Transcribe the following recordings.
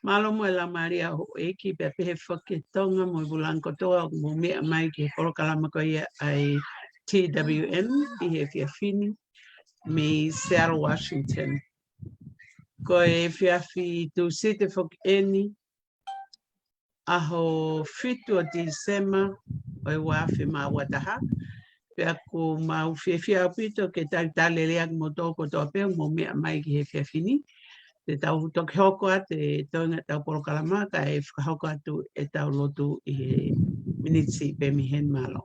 Malo mo la Maria ho eki pe pe whake Tonga mo bulanko toa mo mea mai ki kolokalama ko ia ai TWN i he whiawhini me Seattle, Washington. Ko e whiawhi tu site whake eni aho whitu o December o e wawhi ma wataha. Pea ko mau whiawhia pito ke tale leak mo toko toa peo mo mea mai ki he whiawhini. Te tau toki hoko te toinga tau polokalama ka e whakahoko atu e tau lotu i he minitsi pe mihen malo.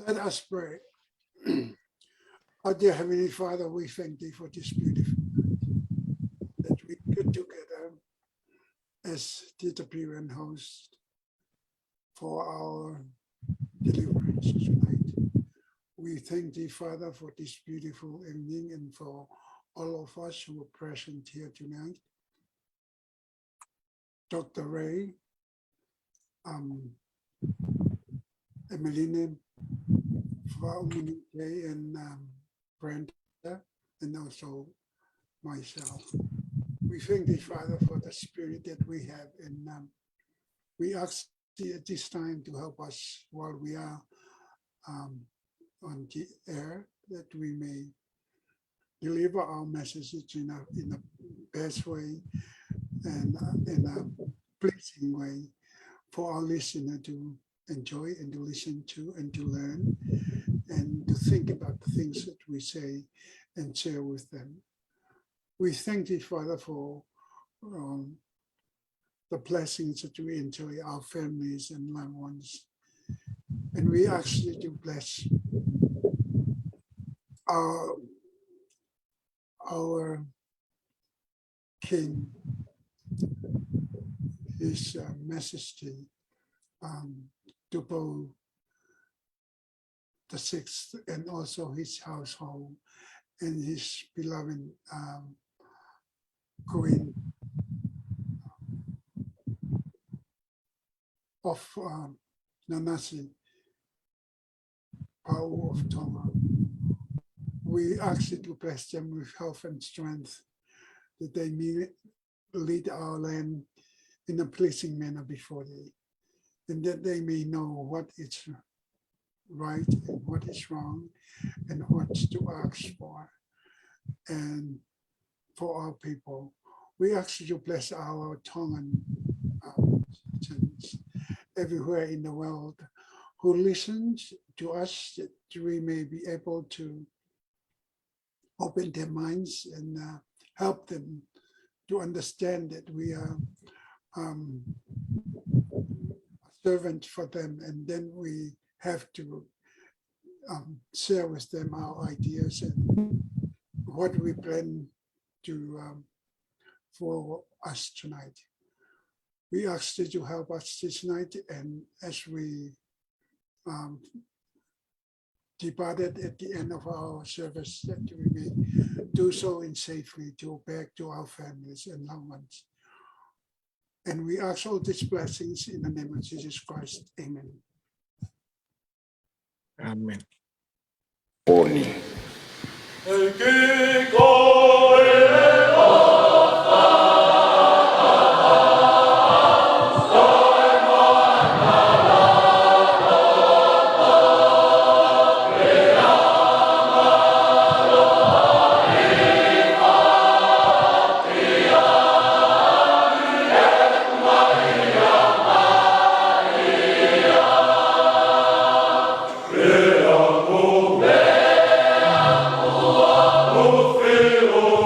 Let us pray. Our dear Heavenly Father, we thank Thee for this beautiful night that we get together as TWN host for our deliverance tonight. We thank Thee, Father, for this beautiful evening and for all of us who are present here tonight. Dr. Ray, Emeline, Faaumu-Niutei, and Brenda, and also myself. We thank Thee, Father, for the spirit that we have, and we ask Thee at this time to help us while we are on the air, that we may deliver our messages in a best way and in a pleasing way for our listener to enjoy and to listen to and to learn and to think about the things that we say and share with them. We thank Thee, Father, for the blessings that we enjoy, our families and loved ones. And we ask Thee to bless our King, His Majesty, Tupo the Sixth, and also his household and his beloved Queen of Nanasi, Paau of Tonga. We ask You to bless them with health and strength, that they may lead our land in a pleasing manner before Thee, and that they may know what is right and what is wrong and what to ask for. And for our people, we ask You to bless our Tongan citizens everywhere in the world who listens to us, that we may be able to open their minds and help them to understand that we are a servant for them, and then we have to share with them our ideas and what we plan to for us tonight. We ask that You help us this night, and as we departed at the end of our service, that we may do so in safety to back to our families and loved ones. And we ask all these blessings in the name of Jesus Christ. Amen. Amen. Oni. Feel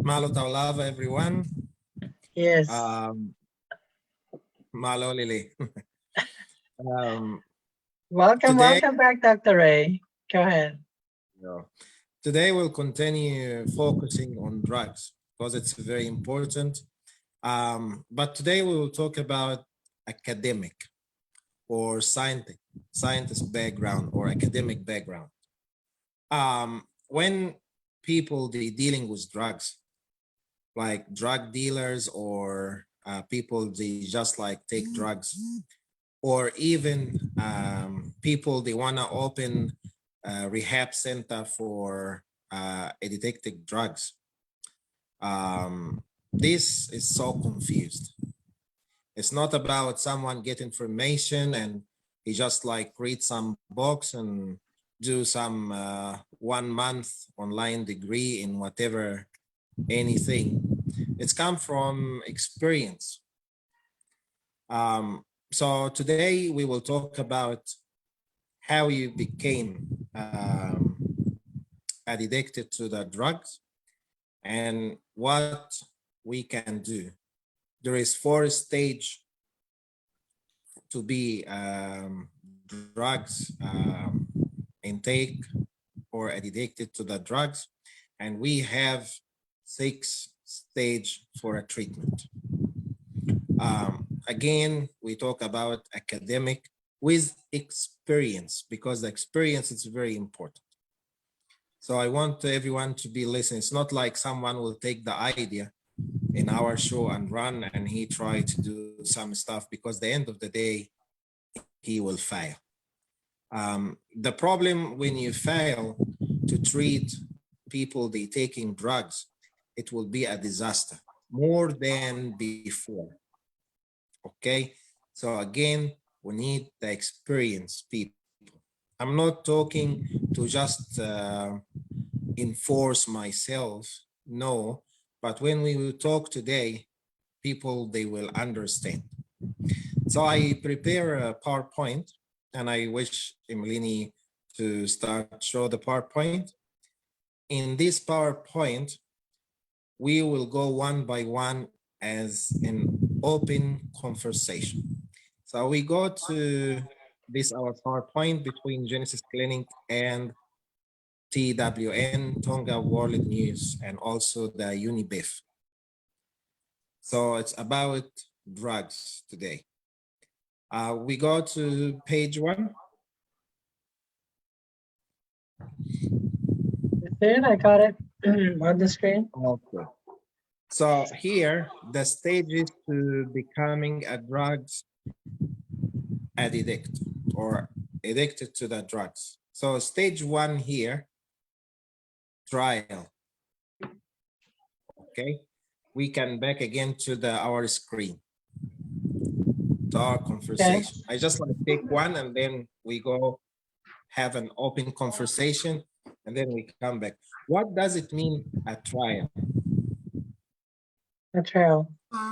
Malo taulava, everyone. Yes. Malo lili. Welcome, today- welcome back, Dr. Ray. Go ahead. Today we'll continue focusing on drugs because it's very important. But today we will talk about academic or scientist background or academic background. When people they dealing with drugs, like drug dealers or people they just like take drugs, or even people they want to open a rehab center for addicted drugs. This is so confused. It's not about someone get information and he just like read some books and do some 1 month online degree in whatever, anything. It's come from experience. So today we will talk about how you became addicted to the drugs and what we can do. There is 4 stages to be drugs intake or addicted to the drugs, and we have 6 stages for a treatment. Again, we talk about academic with experience because the experience is very important. So I want everyone to be listening. It's not like someone will take the idea in our show and run and he try to do some stuff because the end of the day, he will fail. The problem when you fail to treat people they taking drugs, it will be a disaster more than before. Okay, so again, we need the experienced people. I'm not talking to just enforce myself, no, but when we will talk today, people, they will understand. So I prepare a PowerPoint and I wish Emeline to start show the PowerPoint. In this PowerPoint, we will go one by one as an open conversation. So we go to this our PowerPoint between Genesis Clinic and TWN, Tonga World News, and also the UNIBIF. So it's about drugs today. We go to page 1. There, I got it on the screen. Okay. So here, the stages to becoming a drugs addict or addicted to the drugs. So stage 1 here, trial. Okay, we can back again to our screen, to our conversation. Okay. I just like take one and then we go have an open conversation and then we come back. What does it mean, a trial? The trail.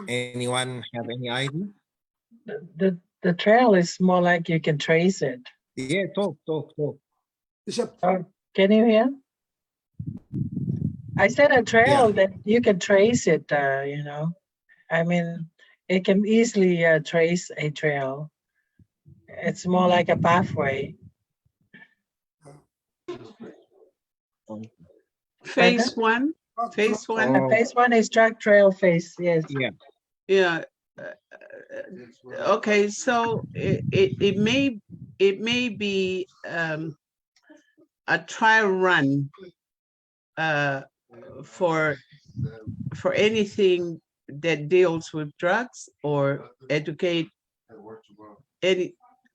Anyone have any idea? The trail is more like you can trace it. Yeah, talk. It's a Oh, can you hear? I said a trail that you can trace it, you know. I mean, it can easily trace a trail. It's more like a pathway. Phase 1. Phase 1. Oh. Phase 1 is drug trail phase, yes. Yeah. Yeah. Okay, so it may be a trial run for anything that deals with drugs or educate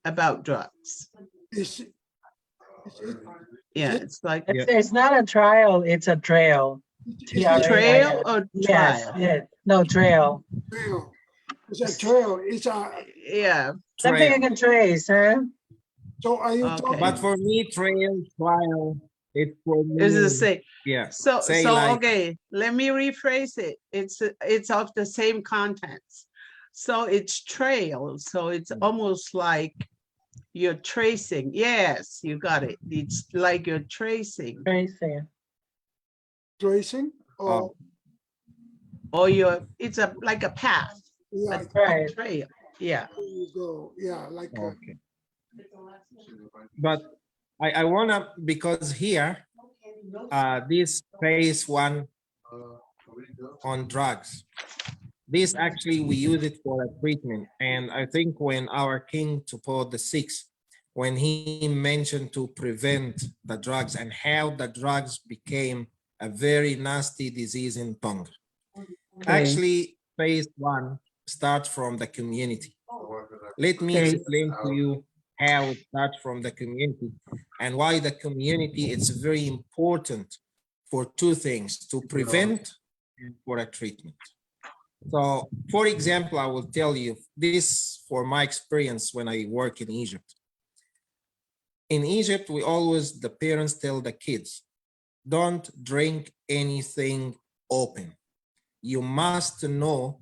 about drugs. Yeah, it's like It's not a trial, it's a trail. trail or Yes, trial? yes. No, trail. trail. It's a trail. It's a. Yeah. Something you Trail. can trace, huh? So are you Okay. talking? But for me, trail, trial, it's for me. Is the same. Yeah. So Say like, okay, let me rephrase it. It's of the same contents. So it's trail. So it's almost like you're tracing. Yes, you got it. It's like you're tracing. Tracing. Tracing or Oh. or it's like a path, Yeah, a Right. trail. Yeah. there you go. Yeah, like Okay. But I wanna, because here, this phase one on drugs, this actually we use it for a treatment. And I think when our King Tupo VI, when he mentioned to prevent the drugs and how the drugs became a very nasty disease in Tonga. Actually, phase one starts from the community. Let me Okay. explain to you how it starts from the community and why the community is very important for two things, to prevent and for a treatment. So, for example, I will tell you this for my experience when I work in Egypt. In Egypt, the parents tell the kids, don't drink anything open. You must know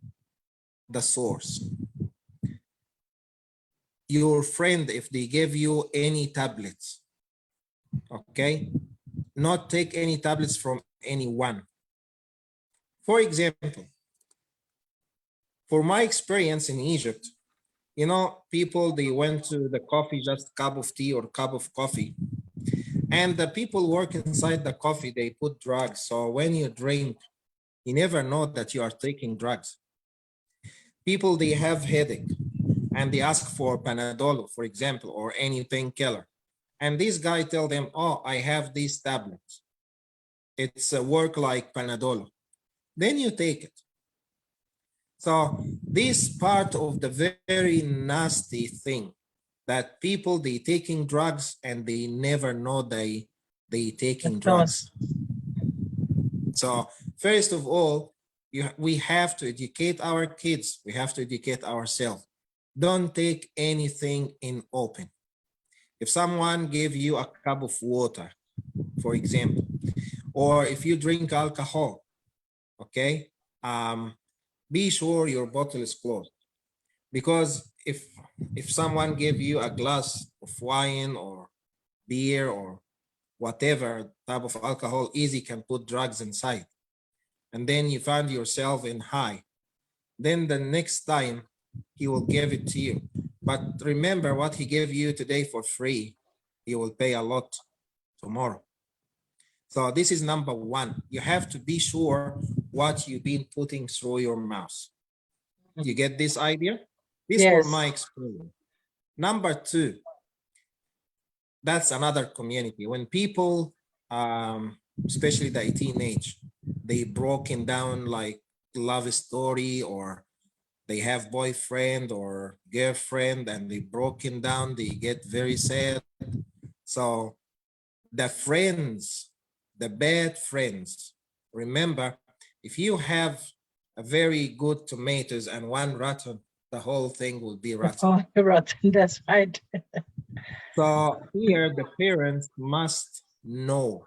the source. Your friend, if they give you any tablets, okay, not take any tablets from anyone. For example, for my experience in Egypt, you know, people, they went to the coffee, just cup of tea or cup of coffee. And the people work inside the coffee, they put drugs. So when you drink, you never know that you are taking drugs. People, they have headache and they ask for Panadol, for example, or any painkiller. And this guy tell them, oh, I have these tablets. It's a work like Panadol. Then you take it. So this part of the very nasty thing that people, they taking drugs and they never know they taking drugs. So first of all, we have to educate our kids. We have to educate ourselves. Don't take anything in open. If someone gave you a cup of water, for example, or if you drink alcohol, okay, be sure your bottle is closed. Because if someone gave you a glass of wine or beer or whatever type of alcohol, easy can put drugs inside. And then you find yourself in high. Then the next time he will give it to you. But remember, what he gave you today for free, he will pay a lot tomorrow. So this is number one. You have to be sure what you've been putting through your mouth. You get this idea? This for my experience. Number two, that's another community. When people, especially the teenage, they broken down like love story, or they have boyfriend or girlfriend and they broken down, they get very sad. So the friends, the bad friends, remember, if you have a very good tomatoes and one rotten, the whole thing will be rotten. Rotten, that's right. So here the parents must know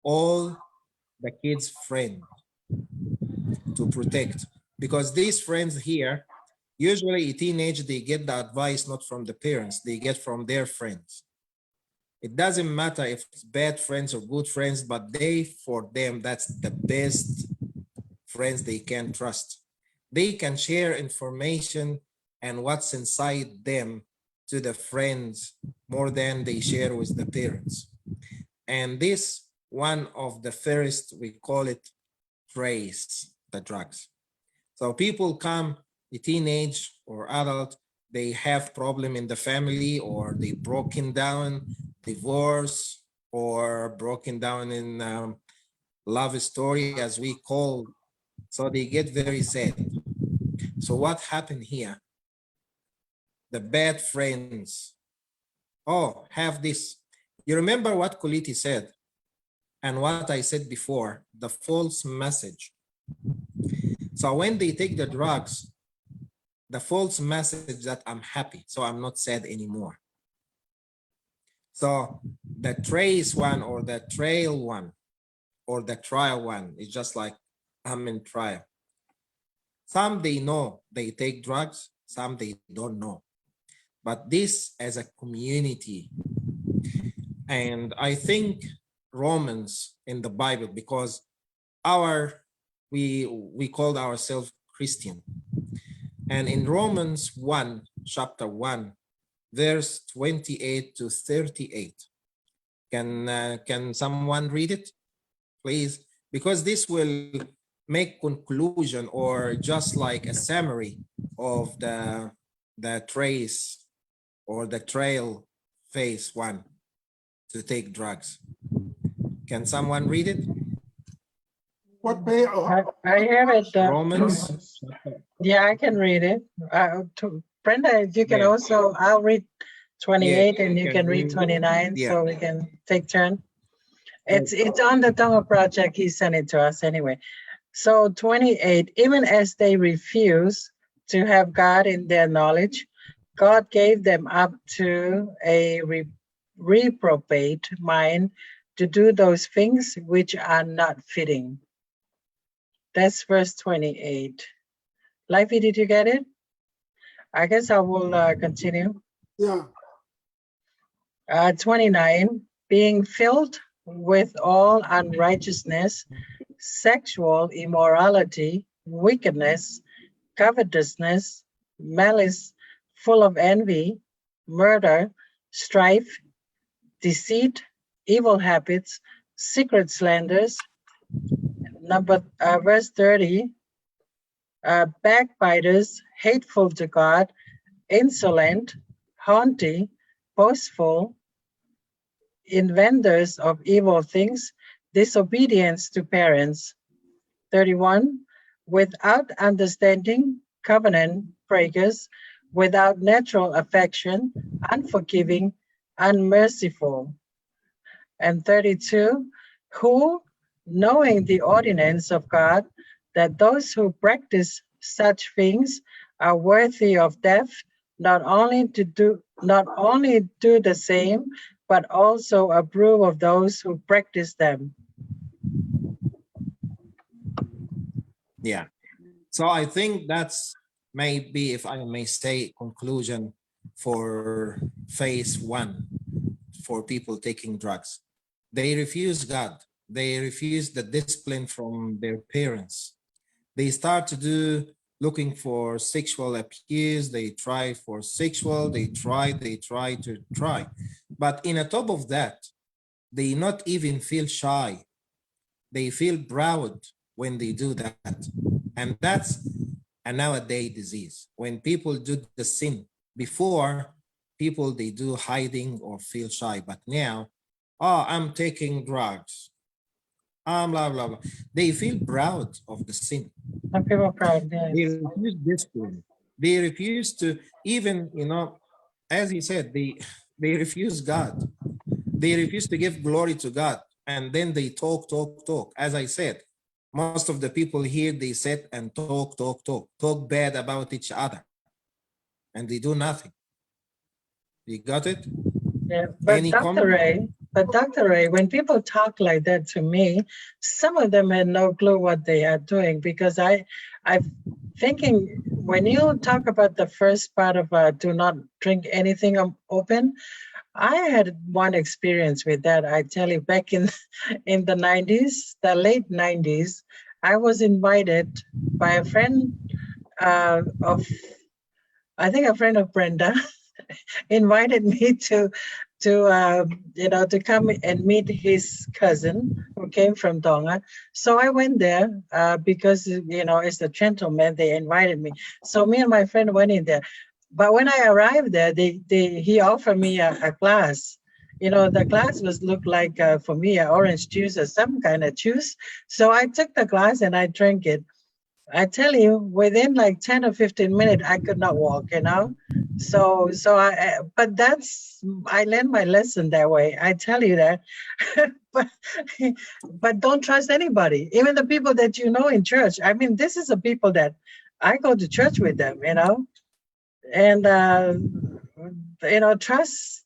all the kids' friends to protect, because these friends here, usually a teenage, they get the advice not from the parents, they get from their friends. It doesn't matter if it's bad friends or good friends, but for them, that's the best friends they can trust. They can share information and what's inside them to the friends more than they share with the parents. And this one of the first, we call it trace the drugs. So people come, the teenage or adult, they have problem in the family, or they broken down, divorce, or broken down in love story, as we call. So they get very sad. So what happened here? The bad friends, oh, have this. You remember what Kuliti said and what I said before, the false message. So when they take the drugs, the false message that I'm happy, so I'm not sad anymore. So the trace one or the trail one or the trial one is just like I'm in trial. Some they know they take drugs, some they don't know. But this as a community, and I think Romans in the Bible, because our we called ourselves Christian. And in Romans 1, chapter 1, verse 28 to 38. Can someone read it, please? Because this will make conclusion or just like a summary of the trace or the trail phase 1 to take drugs. Can someone read it? What page? I have it. Romans. Yeah, I can read it. Brenda, you can Yeah. also, I'll read 28 Yeah, and you can read 29, yeah. so we can take turn. It's on the Tonga project. He sent it to us anyway. So 28, even as they refuse to have God in their knowledge, God gave them up to a reprobate mind to do those things which are not fitting. That's verse 28. Lifey, did you get it? I guess I will continue. Yeah. 29, being filled with all unrighteousness, sexual immorality, wickedness, covetousness, malice, full of envy, murder, strife, deceit, evil habits, secret slanders. Verse 30, backbiters, hateful to God, insolent, haughty, boastful, inventors of evil things, disobedience to parents. 31, without understanding, covenant breakers, without natural affection, unforgiving, unmerciful. And 32, who, knowing the ordinance of God, that those who practice such things are worthy of death, not only do the same, but also approve of those who practice them. Yeah. So I think that's maybe, if I may say, conclusion for phase 1 for people taking drugs. They refuse God. They refuse the discipline from their parents. They start to do looking for sexual abuse. They try for sexual, they try. But in a top of that, they not even feel shy. They feel proud when they do that. And that's a nowadays disease. When people do the sin, before people, they do hiding or feel shy. But now, oh, I'm taking drugs. Blah, blah, blah. They feel proud of the sin. Some people are proud, yes. They refuse discipline. They refuse to even, as he said, they refuse God. They refuse to give glory to God. And then they talk. As I said, most of the people here, they sit and talk bad about each other. And they do nothing. You got it? Yeah, but Dr. Ray, when people talk like that to me, some of them had no clue what they are doing, because I'm thinking when you talk about the first part of do not drink anything open, I had one experience with that. I tell you, back in the 90s, the late 90s, I was invited by a friend of Brenda, invited me to come and meet his cousin who came from Tonga. So I went there because it's a gentleman. They invited me. So me and my friend went in there. But when I arrived there, he offered me a glass. The glass looked like for me an orange juice or some kind of juice. So I took the glass and I drank it. I tell you, within like 10 or 15 minutes, I could not walk, So I learned my lesson that way. I tell you that, but don't trust anybody, even the people that you know in church. I mean, this is the people that I go to church with them, and trust.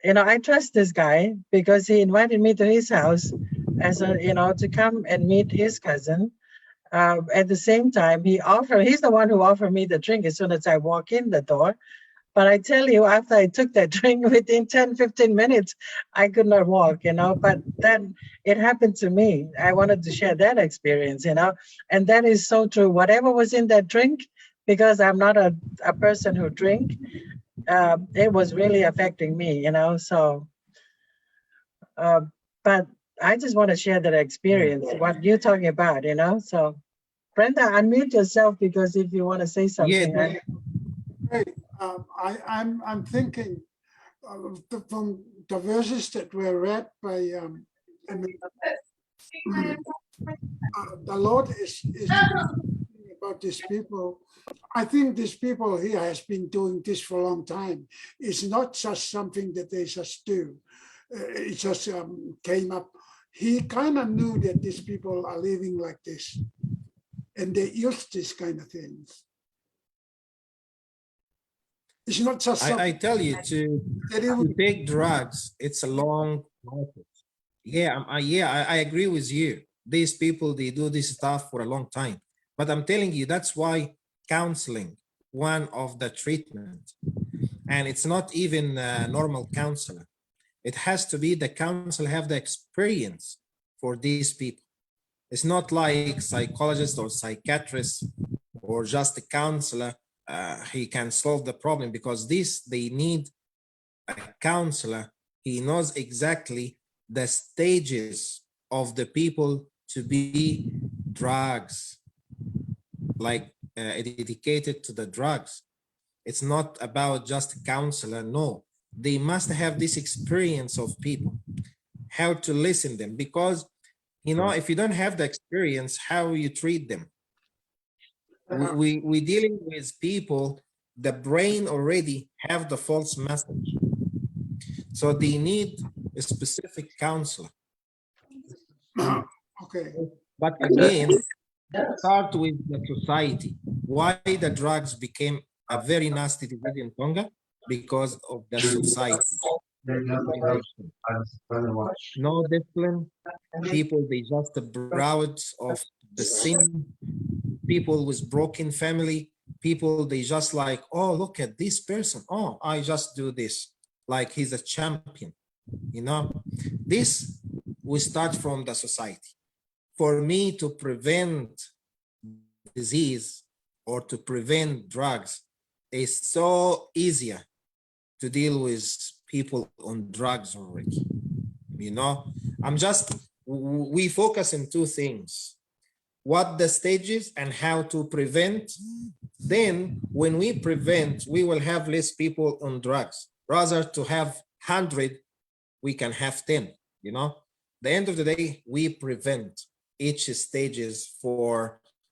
I trust this guy because he invited me to his house to come and meet his cousin. At the same time, he's the one who offered me the drink as soon as I walk in the door. But I tell you, after I took that drink, within 10, 15 minutes, I could not walk, but then it happened to me. I wanted to share that experience, and that is so true. Whatever was in that drink, because I'm not a person who drink, it was really affecting me, so, but I just want to share that experience, what you're talking about, so Brenda, unmute yourself, because if you want to say something. Yeah. Right. I'm thinking from the verses that were read by the Lord is about these people. I think these people here has been doing this for a long time. It's not just something that they just do. It just came up. He kind of knew that these people are living like this, and they use this kind of things. It's not just. I tell you, to take drugs, it's a long process. Yeah, I agree with you. These people, they do this stuff for a long time. But I'm telling you, that's why counseling, one of the treatment, and it's not even a normal counselor. It has to be the counselor have the experience for these people. It's not like psychologist or psychiatrist or just a counselor. He can solve the problem, because they need a counselor. He knows exactly the stages of the people to be drugs, like dedicated to the drugs. It's not about just a counselor. No, they must have this experience of people, how to listen them, because if you don't have the experience, how you treat them? We dealing with people, the brain already have the false message, so they need a specific counselor. Okay. But again, start with the society. Why the drugs became a very nasty disease in Tonga? Because of the society. No discipline. People, they just proud of the sin. People with broken family. People, they just like, oh, look at this person. Oh, I just do this. Like he's a champion. This we start from the society. For me to prevent disease or to prevent drugs, is so easier to deal with people on drugs already. We focus on two things: what the stages and how to prevent. Then when we prevent, we will have less people on drugs. Rather to have 100, we can have 10. The end of the day, we prevent each stages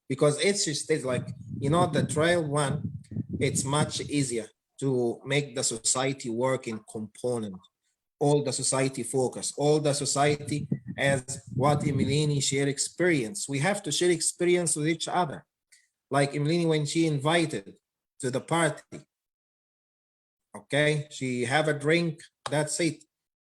because each stage, like, the trial one, it's much easier to make the society work in component. All the society focus, all the society as what Emeline share experience. We have to share experience with each other. Like Emeline, when she invited to the party, okay, she have a drink, that's it.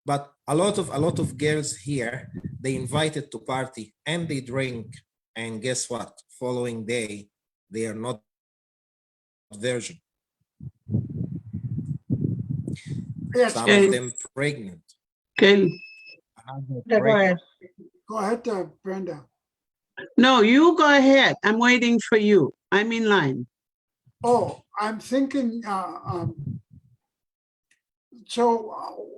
But a lot of girls here, they invited to party and they drink, and guess what? Following day, they are not virgin. Yes. Some of them pregnant. Okay. Go ahead, Brenda. No, you go ahead. I'm waiting for you. I'm in line. Oh, I'm thinking,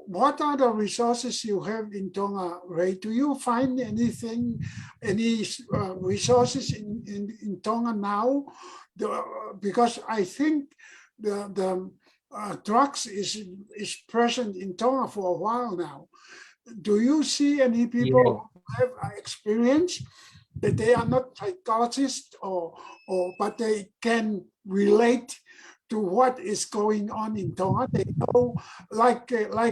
what are the resources you have in Tonga, Ray? Do you find any resources in Tonga now? Because I think the drugs is present in Tonga for a while now. Do you see any people who have experience that they are not psychologists but they can relate to what is going on in Tonga? They know, like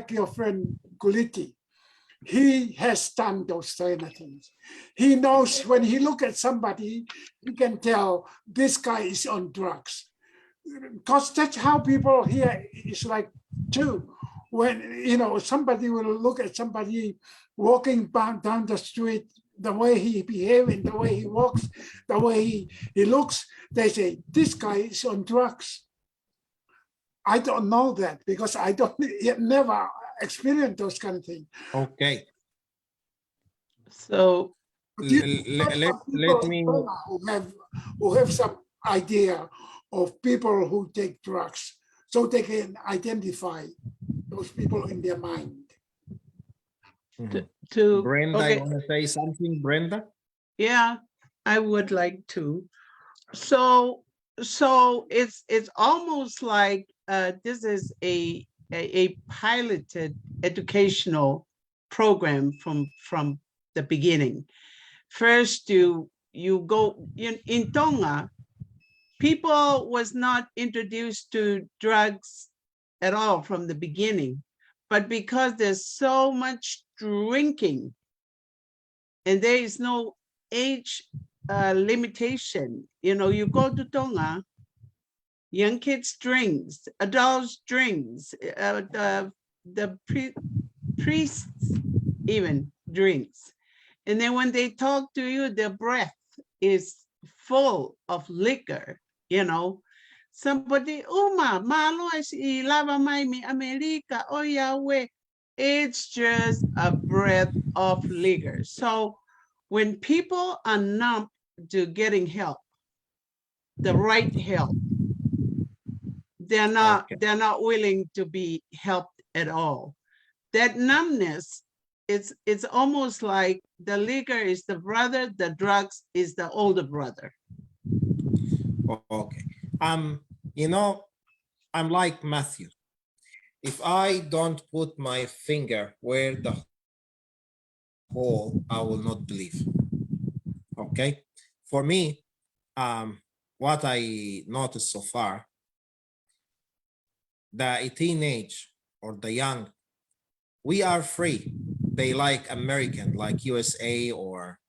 your friend Guliti, he has done those kind of things. He knows when he look at somebody, he can tell this guy is on drugs. Because that's how people here is like too. When somebody will look at somebody walking down the street, the way he behaves, the way he walks, the way he looks, they say, this guy is on drugs. I don't know that because I don't never experienced those kind of things. Okay. So But you Let, know let some me, people who have some idea of people who take drugs, so they can identify those people in their mind. Brenda, you okay, want to say something, Brenda? yeah, I would like to. So it's almost like this is a piloted educational program from the beginning. First, you go in Tonga, people was not introduced to drugs at all from the beginning, but because there's so much drinking and there is no age limitation. You go to Tonga, young kids drinks, adults drinks, the priests even drinks. And then when they talk to you, their breath is full of liquor, Somebody, Uma, malo es y lava mai mi America, oh Yahweh. It's just a breath of liquor. So when people are numb to getting help, the right help, they're not willing to be helped at all. That numbness, it's almost like the liquor is the brother, the drugs is the older brother. Okay. I'm like Matthew. If I don't put my finger where the hole, I will not believe. Okay. For me, what I noticed so far, the teenage or the young, we are free. They like American, like USA or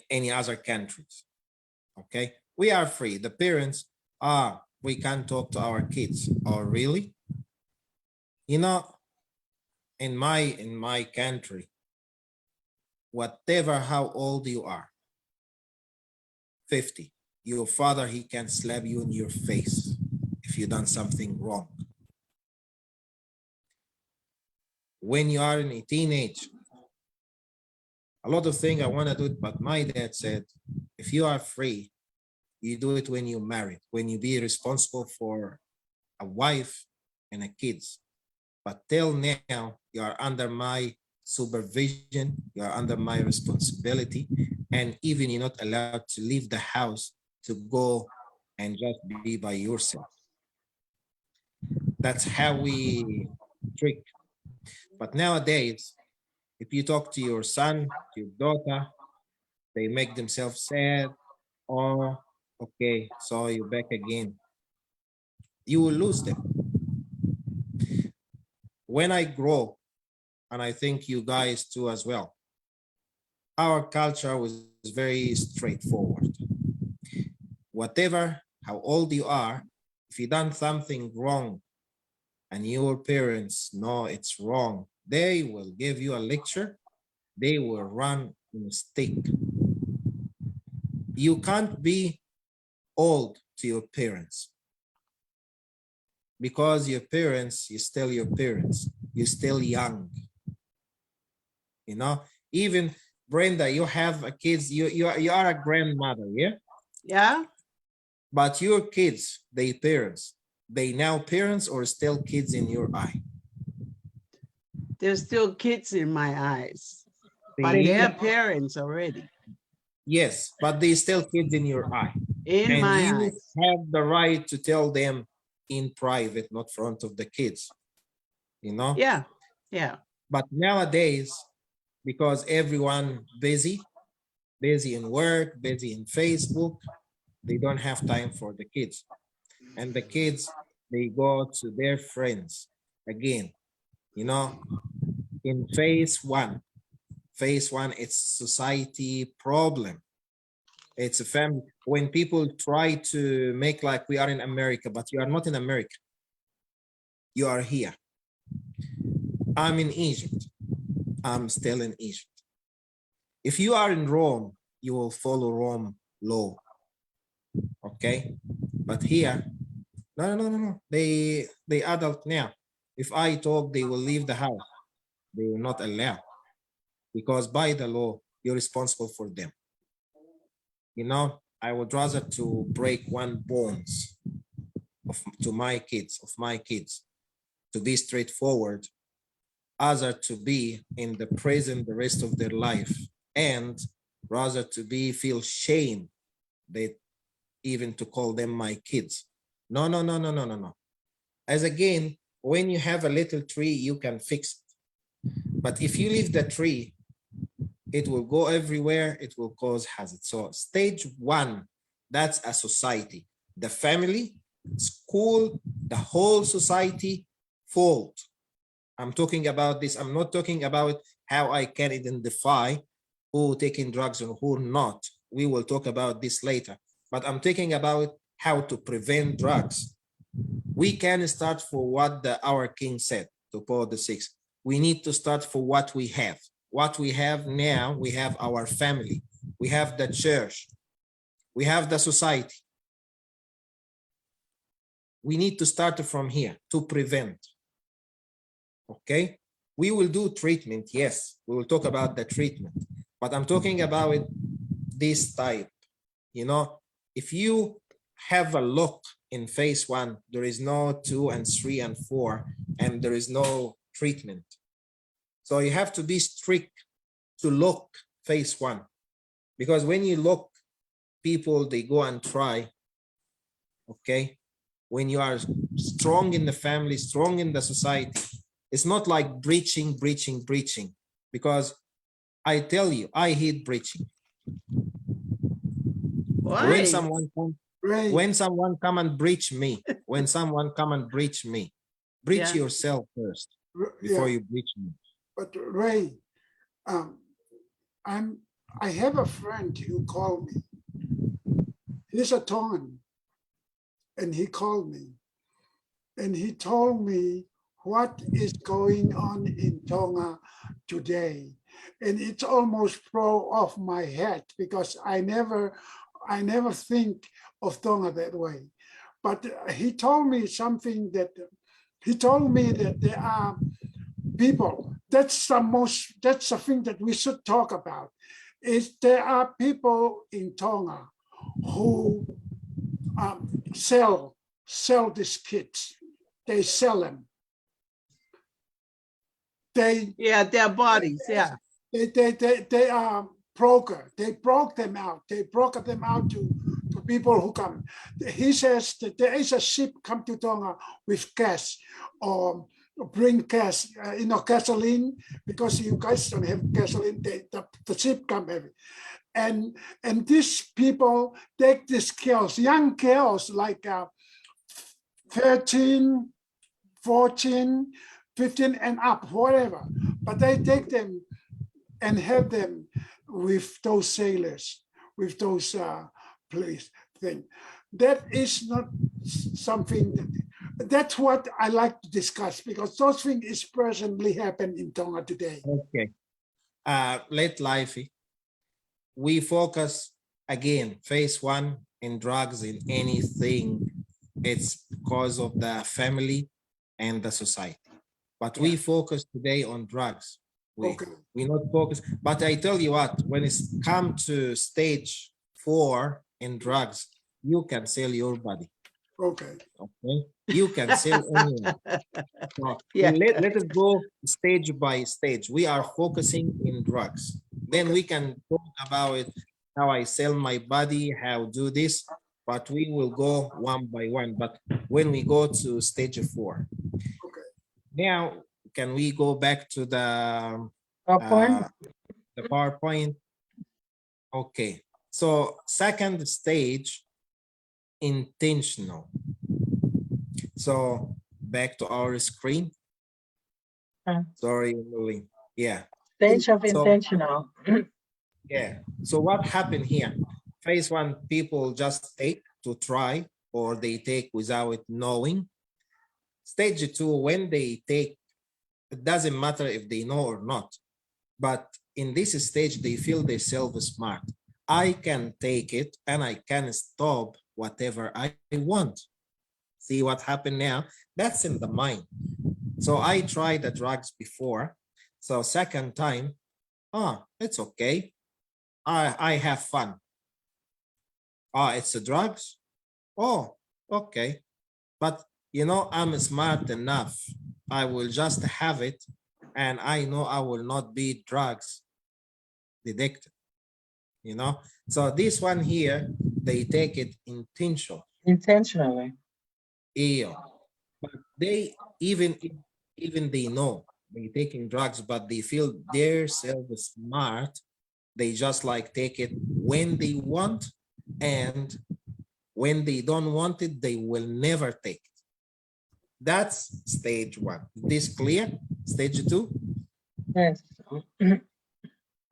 any other countries. Okay. We are free. The parents we can talk to our kids. Oh, really? In my country, whatever how old you are, 50, your father, he can slap you in your face if you done something wrong. When you are in a teenage, a lot of things I want to do it, but my dad said, if you are free, you do it when you're married, when you be responsible for a wife and a kids. But till now, you are under my supervision, you are under my responsibility, and even you're not allowed to leave the house to go and just be by yourself. That's how we trick. But nowadays, if you talk to your son, your daughter, they make themselves sad. Oh, okay, so you're back again. You will lose them. When I grow, and I think you guys too as well, our culture was very straightforward. Whatever, how old you are, if you done something wrong and your parents know it's wrong, they will give you a lecture, they will run in a stick. You can't be old to your parents because your parents, you're still your parents, you're still young. Even Brenda, you have a kids, you are a grandmother, yeah? Yeah. But your kids, they parents, they now parents or still kids in your eye? They're still kids in my eyes, but they're parents already. Yes, but they still kids in your eye. In and my you eyes. have the right to tell them in private, not front of the kids, Yeah, yeah. But nowadays, because everyone busy in work, busy in Facebook, they don't have time for the kids. And the kids, they go to their friends again, in phase one. Phase one, it's society problem. It's a family. When people try to make like we are in America, but you are not in America. You are here. I'm in Egypt. I'm still in Egypt. If you are in Rome, you will follow Rome law. Okay? But here, No. They adult now. If I talk, they will leave the house. They will not allow, because by the law, you're responsible for them. You know, I would rather to break one bones of my kids, to be straightforward, other to be in the prison the rest of their life, and rather to be feel shame that even to call them my kids. No. As again, when you have a little tree, you can fix it. But if you leave the tree, it will go everywhere. It will cause hazard. So stage one, that's a society, the family, school, the whole society fault. I'm talking about this. I'm not talking about how I can identify who taking drugs and who not. We will talk about this later. But I'm talking about how to prevent drugs. We can start for what our king said to Paul VI. We need to start for what we have. What we have now, we have our family, we have the church, we have the society. We need to start from here to prevent. Okay, we will do treatment. Yes, we will talk about the treatment, but I'm talking about this type. You know, if you have a look in phase one, there is no 2 and 3 and 4, and there is no treatment. So you have to be strict to look phase one, because when you look, people, they go and try. Okay, when you are strong in the family, strong in the society, it's not like breaching, because I tell you, I hate breaching. Why? When someone come and breach me, breach Yeah. yourself first before you breach me. But Ray, I have a friend who called me. He's a Tongan, and he called me, and he told me what is going on in Tonga today, and it's almost blow off my head, because I never think of Tonga that way. But he told me something that there are people. That's the thing that we should talk about. Is there are people in Tonga who sell these kids. They sell them. Their bodies. Yeah. They are broker. They broke them out. They broke them out to people who come. He says that there is a ship come to Tonga with cash, or bring cash, gasoline, because you guys don't have gasoline. The ship come heavy. And these people take these girls, young girls, like 13, 14, 15 and up, whatever. But they take them and have them with those sailors, with those police thing. That is not something that's what I like to discuss, because those things is presently happen in Tonga today. Okay. Let Lifey. We focus again, phase one in drugs, in anything. It's because of the family and the society. But we focus today on drugs. We not focus. But I tell you what, when it's come to stage 4 in drugs, you can sell your body. Okay. You can sell anyone. So let us go stage by stage. We are focusing in drugs. Then we can talk about how I sell my body, how do this, but we will go one by one. But when we go to stage 4, now can we go back to the PowerPoint? Okay. So second stage, intentional. So back to our screen. Sorry, Emeline. Yeah. Stage of intentional. Yeah. So what happened here? Phase 1, people just take to try, or they take without knowing. Stage 2, when they take, it doesn't matter if they know or not. But in this stage, they feel themselves smart. I can take it and I can stop whatever I want. See what happened now? That's in the mind. So I tried the drugs before. So second time, it's okay. I have fun. It's the drugs. Oh, okay. But you know, I'm smart enough. I will just have it, and I know I will not be drugs addicted. You know, so this one here, they take it Intentionally. Yeah. But they even they know they taking drugs, but they feel they're self smart. They just like take it when they want, and when they don't want it, they will never take it. That's stage one. This clear? Stage two? Yes.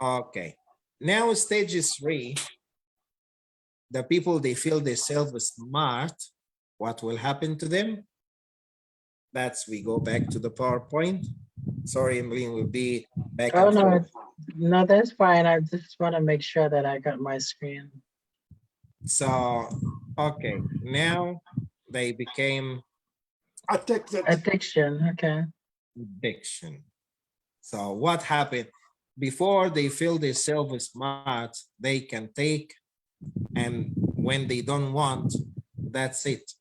Okay. Now stage three, the people they feel they self smart, what will happen to them? That's we go back to the PowerPoint. Sorry, Emeline will be back Oh and no, forth. no, that's fine. I just want to make sure that I got my screen. So, okay, now they became Addiction. Okay. addiction. So what happened? Before they feel they self smart, they can take, and when they don't want, that's it.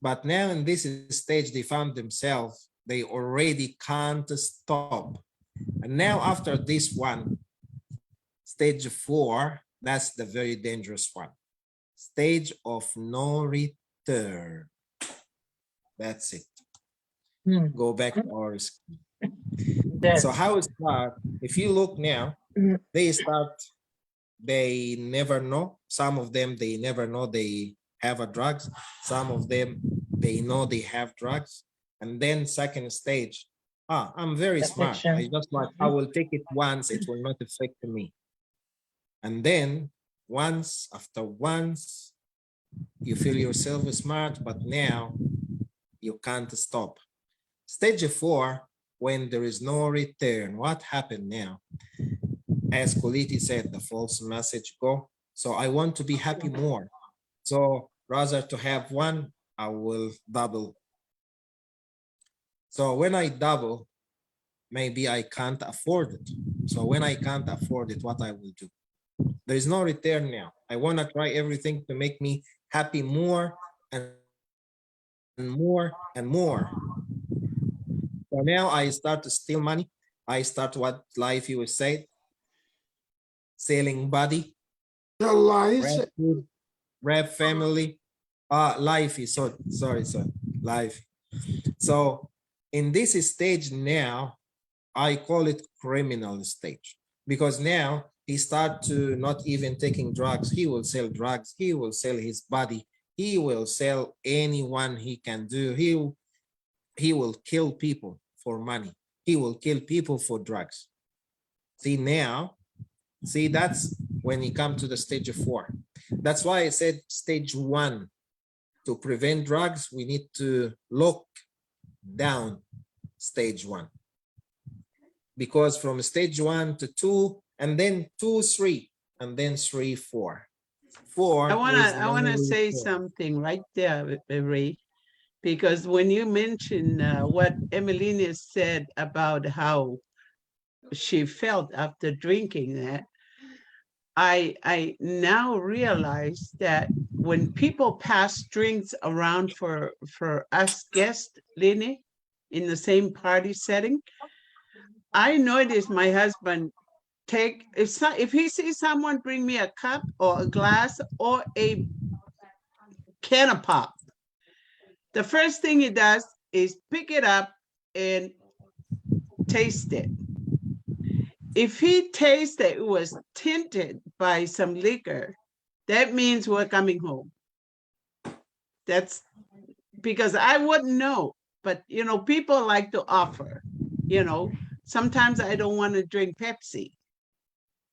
But now in this stage, they found themselves, they already can't stop. And now after this one, stage 4, that's the very dangerous one. Stage of no return. That's it. Go back to our screen. Yes. So how it start? If you look now, they start, they never know. Some of them, they never know they have a drugs. Some of them, they know they have drugs. And then second stage, I'm very smart. Addiction. I just like, I will take it once, it will not affect me. And then once after once, you feel yourself smart, but now you can't stop. Stage 4, when there is no return, what happened now? As Koliti said, the false message go. So I want to be happy more. So rather to have one, I will double. So when I double, maybe I can't afford it. So when I can't afford it, what I will do? There is no return now. I want to try everything to make me happy more and more and more. So now I start to steal money. I start what Laifone was saying, selling body, rap food, rap family, Laifone, sorry, Laifone. So in this stage now, I call it criminal stage, because now he start to not even taking drugs. He will sell drugs. He will sell his body. He will sell anyone he can do. He will kill people for money. He will kill people for drugs. See now, see, that's when he come to the stage of 4. That's why I said stage 1, to prevent drugs, we need to look down stage 1. Because from stage 1 to 2, and then 2, 3, and then 3, 4. 4. I wanna say something right there, Ray, because when you mention what Emeline said about how she felt after drinking that, I now realize that when people pass drinks around for us guests, Lene, in the same party setting, I noticed my husband take, if he sees someone bring me a cup or a glass or a can of pop, the first thing he does is pick it up and taste it. If he tastes that it was tinted by some liquor, that means we're coming home. That's because I wouldn't know, but you know, people like to offer, you know, sometimes I don't want to drink Pepsi,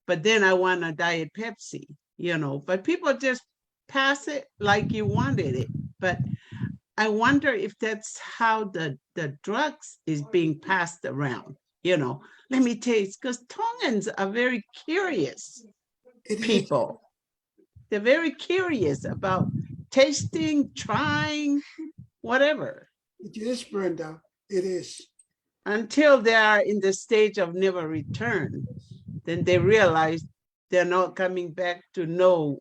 but then I want a Diet Pepsi, you know, but people just pass it like you wanted it. But I wonder if that's how the drugs is being passed around, you know. Let me taste, because Tongans are very curious people. They're very curious about tasting, trying, whatever. It is, Brenda. It is. Until they are in the stage of never return, then they realize they're not coming back to know,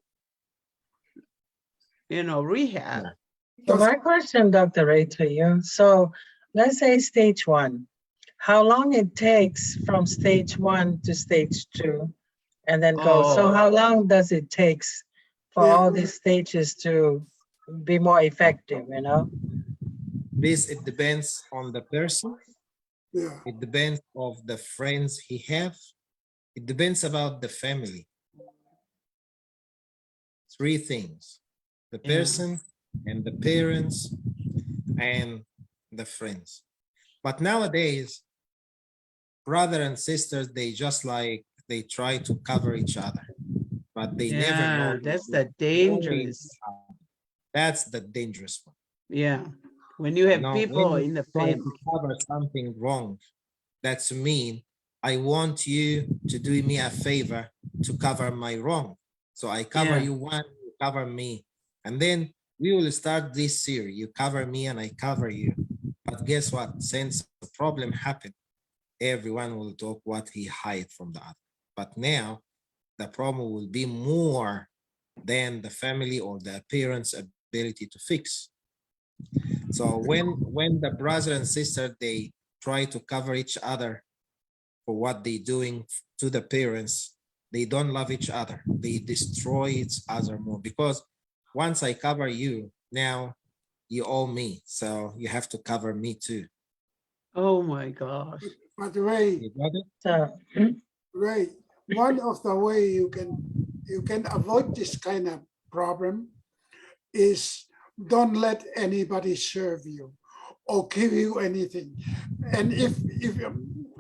rehab. So my question, Dr. Ray, to you. So let's say stage 1. How long it takes from stage 1 to stage 2 and then go? So Oh. how long does it take for Yeah. all these stages to be more effective, It depends on the person. Yeah. It depends of the friends he have. It depends about the family. 3 things: the person and the parents and the friends. But nowadays, brother and sisters, they try to cover each other, but they never know. That's the dangerous. That's the dangerous one. Yeah. When you have people when in the you try family. to cover something wrong, that's mean I want you to do me a favor to cover my wrong. So I cover you one, you cover me. And then we will start this series. You cover me and I cover you. But guess what? Since the problem happened, everyone will talk what he hid from the other. But now the problem will be more than the family or the parents' ability to fix. So when the brother and sister, they try to cover each other for what they doing to the parents, they don't love each other. They destroy each other more, because once I cover you, now you owe me. So you have to cover me too. Oh my gosh. But Ray, You got it? So, Ray, one of the way you can avoid this kind of problem is don't let anybody serve you or give you anything. And if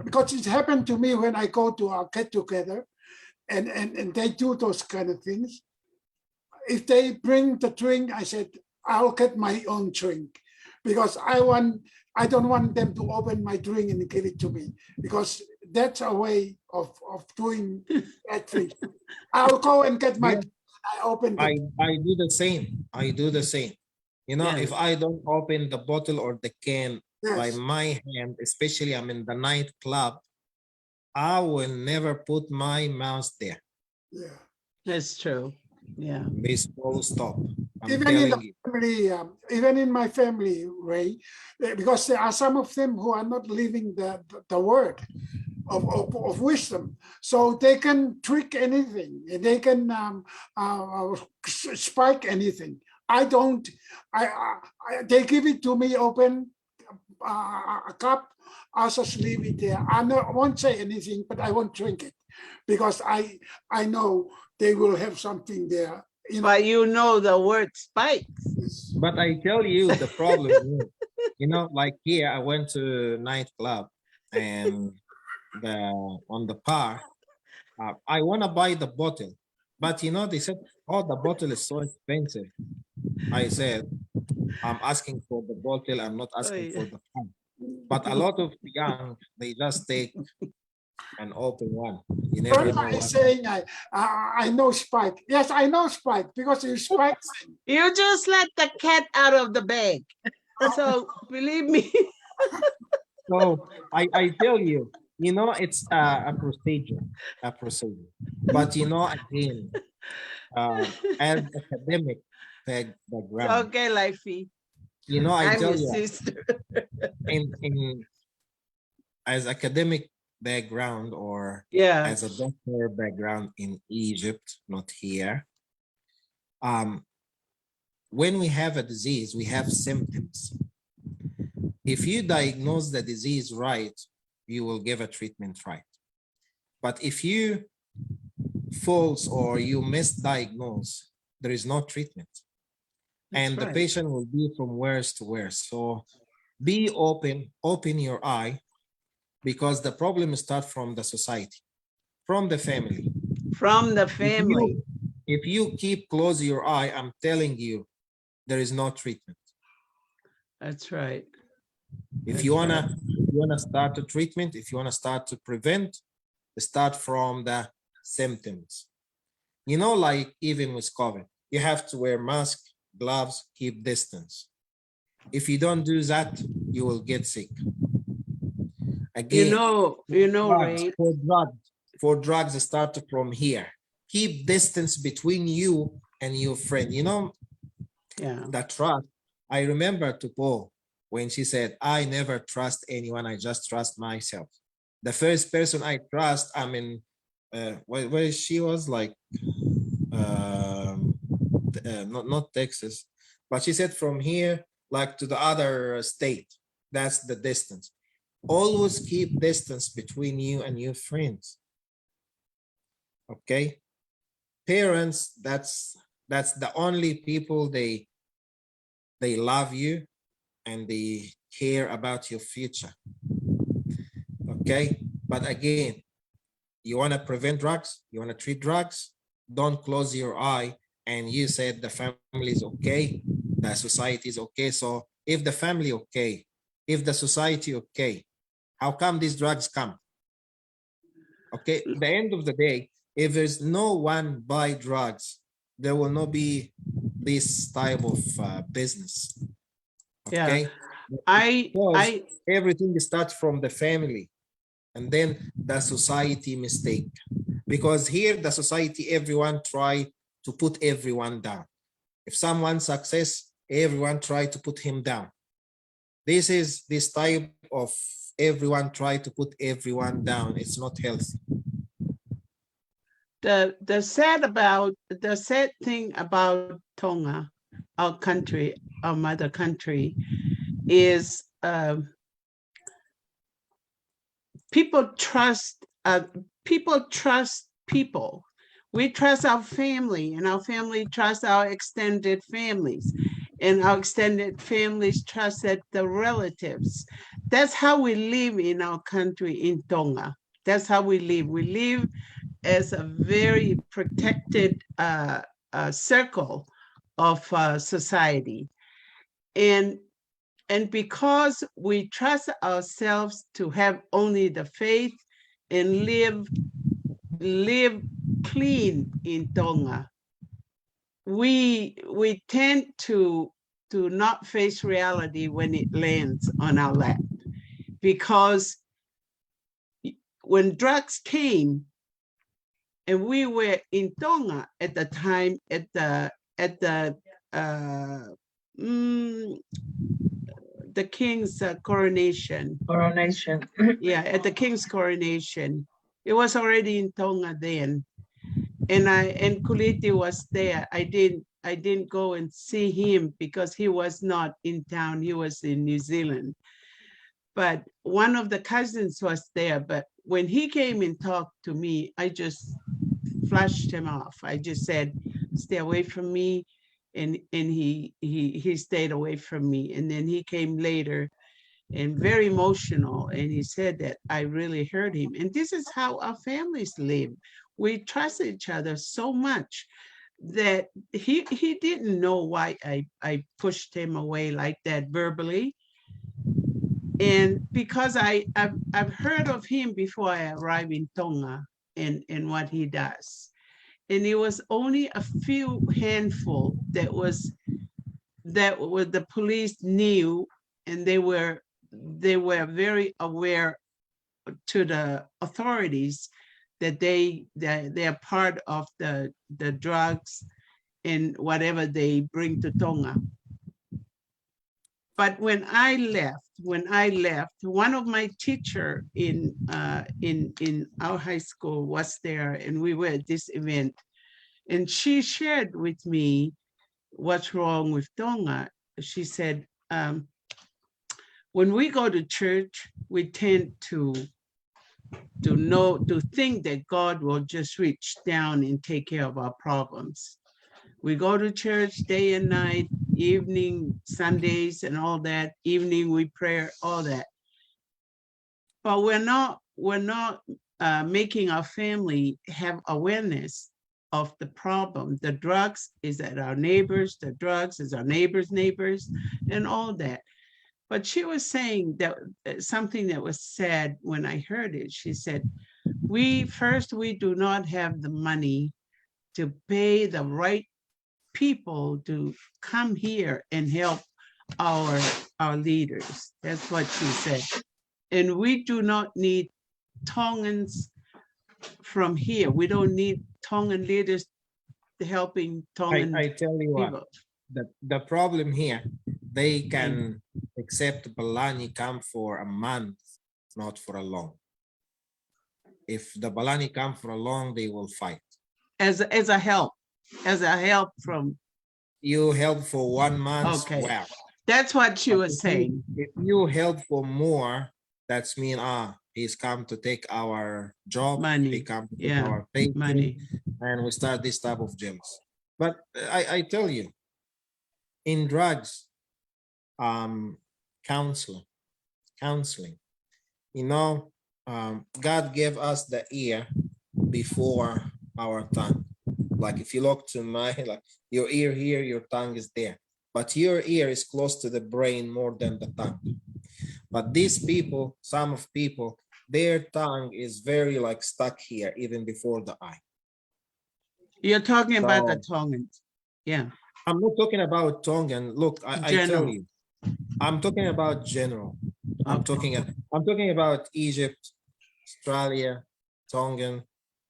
because it happened to me when I go to our get together and they do those kind of things. If they bring the drink, I said, I'll get my own drink, because I don't want them to open my drink and give it to me, because that's a way of doing that thing. I'll go and get my, I open it. I do the same. I do the same. If I don't open the bottle or the can by my hand, especially I'm in the nightclub, I will never put my mouth there. Yeah, that's true. Yeah. This will stop. I'm even in telling the you. family, even in my family, Ray, because there are some of them who are not living the word of wisdom, so they can trick anything, they can spike anything. I don't. They give it to me open a cup. I'll just leave it there. Won't say anything, but I won't drink it, because I know they will have something there. But the word spikes. But I tell you the problem is, like here I went to nightclub and on the bar, I want to buy the bottle, but they said, oh, the bottle is so expensive. I said, I'm asking for the bottle, I'm not asking for the cup. But a lot of young, they just take an open one. You never know Brenda what. is saying, I know Spike. Yes, I know Spike, because you Spike. You just let the cat out of the bag. So believe me. So I tell you, it's a procedure. But again, as academic background, Okay, Laifone. I I'm tell your you, sister. in as academic background, or as a doctor background in Egypt, not here. When we have a disease, we have symptoms. If you diagnose the disease right, you will give a treatment right. But if you false or you misdiagnose, there is no treatment. And the patient will be from worse to worse. So be open your eye, because the problem starts from the society, from the family. From the family. If you keep close your eye, I'm telling you, there is no treatment. That's right. If you wanna start a treatment, if you wanna start to prevent, start from the symptoms. Like even with COVID, you have to wear mask, gloves, keep distance. If you don't do that, you will get sick. You Again, know, Ray. for drugs start from here. Keep distance between you and your friend. You know, Yeah. that trust. I remember to Paul when she said, I never trust anyone, I just trust myself. The first person I trust, I mean, where she was like, not Texas, but she said from here, like to the other state, that's the distance. Always keep distance between you and your friends. Okay? Parents, that's the only people they love you and they care about your future. Okay? But again, you want to prevent drugs, you want to treat drugs, don't close your eye and you said the family is okay, the society is okay. So if the family okay, if the society okay, how come these drugs come? Okay, at the end of the day, if there's no one buy drugs, there will not be this type of business. Okay, Yeah. because everything starts from the family and then the society mistake. Because here the society, everyone try to put everyone down. If someone success, everyone try to put him down. This is this type of everyone try to put everyone down. It's not healthy. The sad thing about Tonga, our country, our mother country, is people trust people. We trust our family, and our family trusts our extended families, and our extended families trust the relatives. That's how we live in our country in Tonga. That's how we live. We live as a very protected circle of society. And because we trust ourselves to have only the faith and live clean in Tonga, we tend to not face reality when it lands on our lap. Because when drugs came, and we were in Tonga at the time at the king's coronation. Coronation. Yeah, at the king's coronation. It was already in Tonga then. And Kuliti was there. I didn't go and see him because he was not in town. He was in New Zealand. But one of the cousins was there. But when he came and talked to me, I just flushed him off. I just said, stay away from me. And he stayed away from me. And then he came later and very emotional. And he said that I really hurt him. And this is how our families live. We trust each other so much that he didn't know why I pushed him away like that verbally. And because I've heard of him before I arrived in Tonga and what he does. And it was only a few handful that the police knew, and they were very aware to the authorities that they are part of the drugs and whatever they bring to Tonga. But when I left, one of my teacher in our high school was there, and we were at this event, and she shared with me what's wrong with Tonga. She said, when we go to church, we tend to think that God will just reach down and take care of our problems. We go to church day and night, evening, Sundays, and all that. Evening we pray, all that. But we're not making our family have awareness of the problem. The drugs is at our neighbors. The drugs is our neighbors' neighbors, and all that. But she was saying that something that was said when I heard it. She said, we do not have the money to pay the right people to come here and help our leaders. That's what she said. And we do not need Tongans from here. We don't need Tongan leaders helping Tongan I tell you what, people. the problem here, they can accept Balani come for a month, not for a long. If the Balani come for a long, they will fight. As a help from, You help for 1 month, okay. wow. That's what she But was saying. if you help for more, that's mean he's come to take our job, Money, he come to take yeah, our paycheck, money. and we start this type of jealous. But I tell you, in drugs, counseling, you know, God gave us the ear before our tongue. Like if you look to my, like your ear here, your tongue is there. But your ear is close to the brain more than the tongue. But these people, some of people, their tongue is very like stuck here, even before the eye. You're talking about the So, Tongans. Yeah. I'm not talking about Tongan. Look, I tell General. you, I'm talking about general. I'm Okay. talking about Egypt, Australia, Tongan.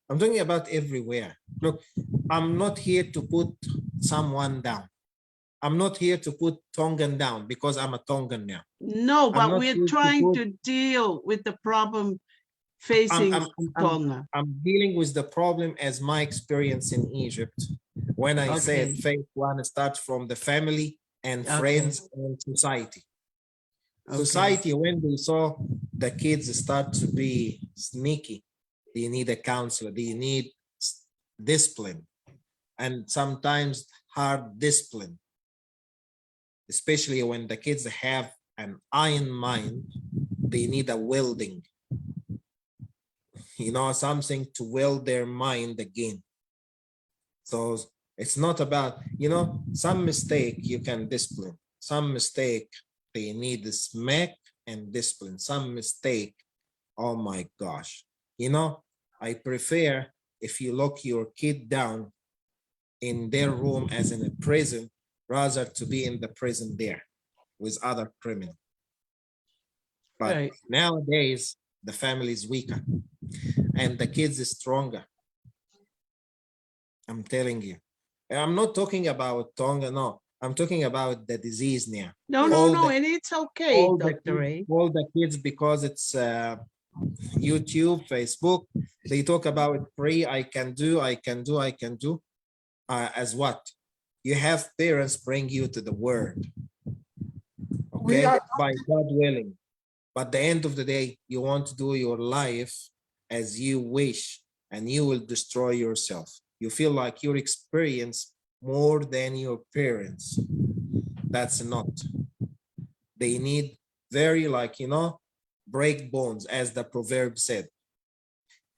I'm talking about everywhere. Look, I'm not here to put someone down. I'm not here to put Tongan down because I'm a Tongan now. No, I'm but not we're here trying put- to deal with the problem facing Tonga. I'm dealing with the problem as my experience in Egypt. When I said Okay. phase one starts from the family and Okay. friends and society. Okay. Society, when they saw the kids start to be sneaky, they need a counselor, they need discipline, and sometimes hard discipline, especially when the kids have an iron mind, they need a welding, you know, something to weld their mind again. So it's not about, you know, some mistake you can discipline, some mistake they need the smack and discipline, some mistake, oh my gosh, you know, I prefer if you lock your kid down in their room as in a prison rather to be in the prison there with other criminals. But Right. nowadays the family is weaker and the kids is stronger. I'm telling you. And I'm not talking about Tonga, no. I'm talking about the disease now. No, and it's okay, Dr. Ray. All the kids, because it's YouTube, Facebook, they talk about free, I can do. As what? You have parents bring you to the word, okay, by God willing. But the end of the day, you want to do your life as you wish, and you will destroy yourself. You feel like you experience more than your parents. That's not. They need very, like, you know, break bones, as the proverb said.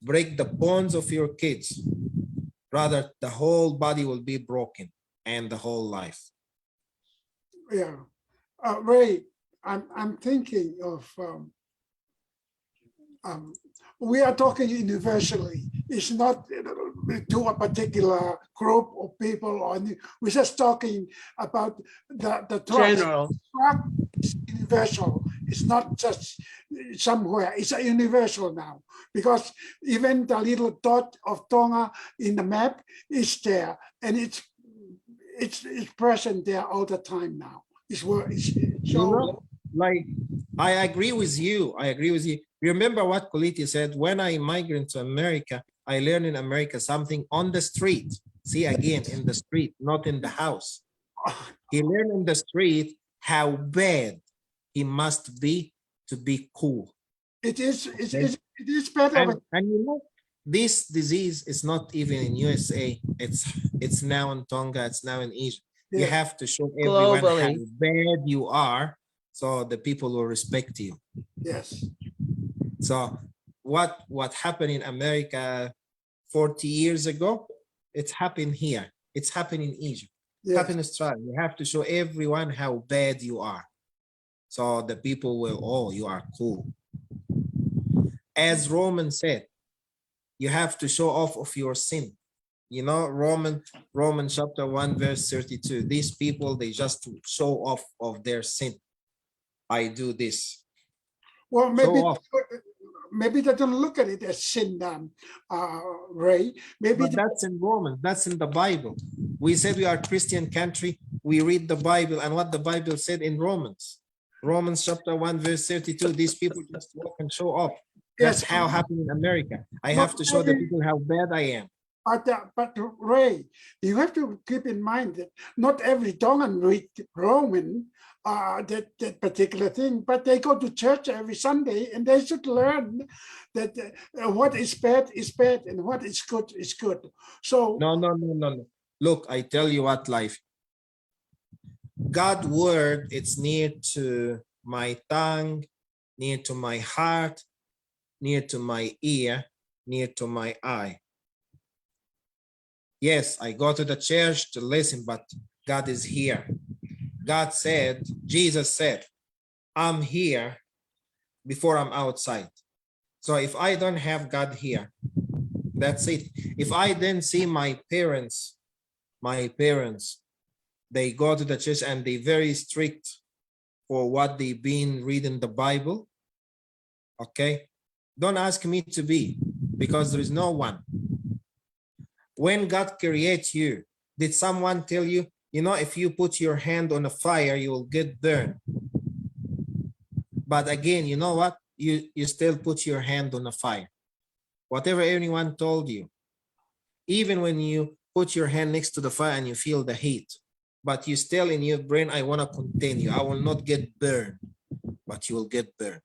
Break the bones of your kids. Rather, the whole body will be broken and the whole life. Yeah. Ray, I'm thinking of, we are talking universally. It's not to a particular group of people, or we're just talking about the trust. General. Trust is universal. It's not just somewhere. It's a universal now, because even the little dot of Tonga in the map is there, and it's present there all the time now. You know, like, I agree with you. Remember what Koliti said, when I migrated to America, I learned in America something on the street. See, again, in the street, not in the house. He learned in the street how bad he must be to be cool. It is better. And you know, this disease is not even in USA. It's now in Tonga, it's now in Egypt. Yeah. You have to show everyone Globally. how bad you are, so the people will respect you. Yes. So what happened in America 40 years ago, it's happened here. It's happened in Egypt. Yes. Happened in Australia. You have to show everyone how bad you are. So the people will, oh, you are cool. As Roman said, you have to show off of your sin. you know, Romans chapter 1 verse 32. These people, they just show off of their sin. I do this. Well, Show maybe they don't look at it as sin, Ray. Maybe But that's in Romans. That's in the Bible. We said we are a Christian country. We read the Bible, and what the Bible said in Romans. Romans chapter 1 verse 32. These people just walk and show off. That's yes, how happened in America. I have to show the people how bad I am. But Ray, you have to keep in mind that not every Tongan read Roman, that particular thing, but they go to church every Sunday, and they should learn that what is bad and what is good is good. So No. Look, I tell you what, life. God's word, it's near to my tongue, near to my heart, near to my ear, near to my eye. Yes, I go to the church to listen, but God is here. God said, Jesus said, I'm here before I'm outside. So if I don't have God here, that's it. If I then see my parents, they go to the church and they very strict for what they've been reading the Bible. Okay, don't ask me to be, because there is no one. When God creates you, did someone tell you, you know, if you put your hand on a fire, you will get burned? But again, you know what? You still put your hand on a fire. Whatever anyone told you, even when you put your hand next to the fire and you feel the heat, but you still in your brain, I want to continue. I will not get burned, but you will get burned.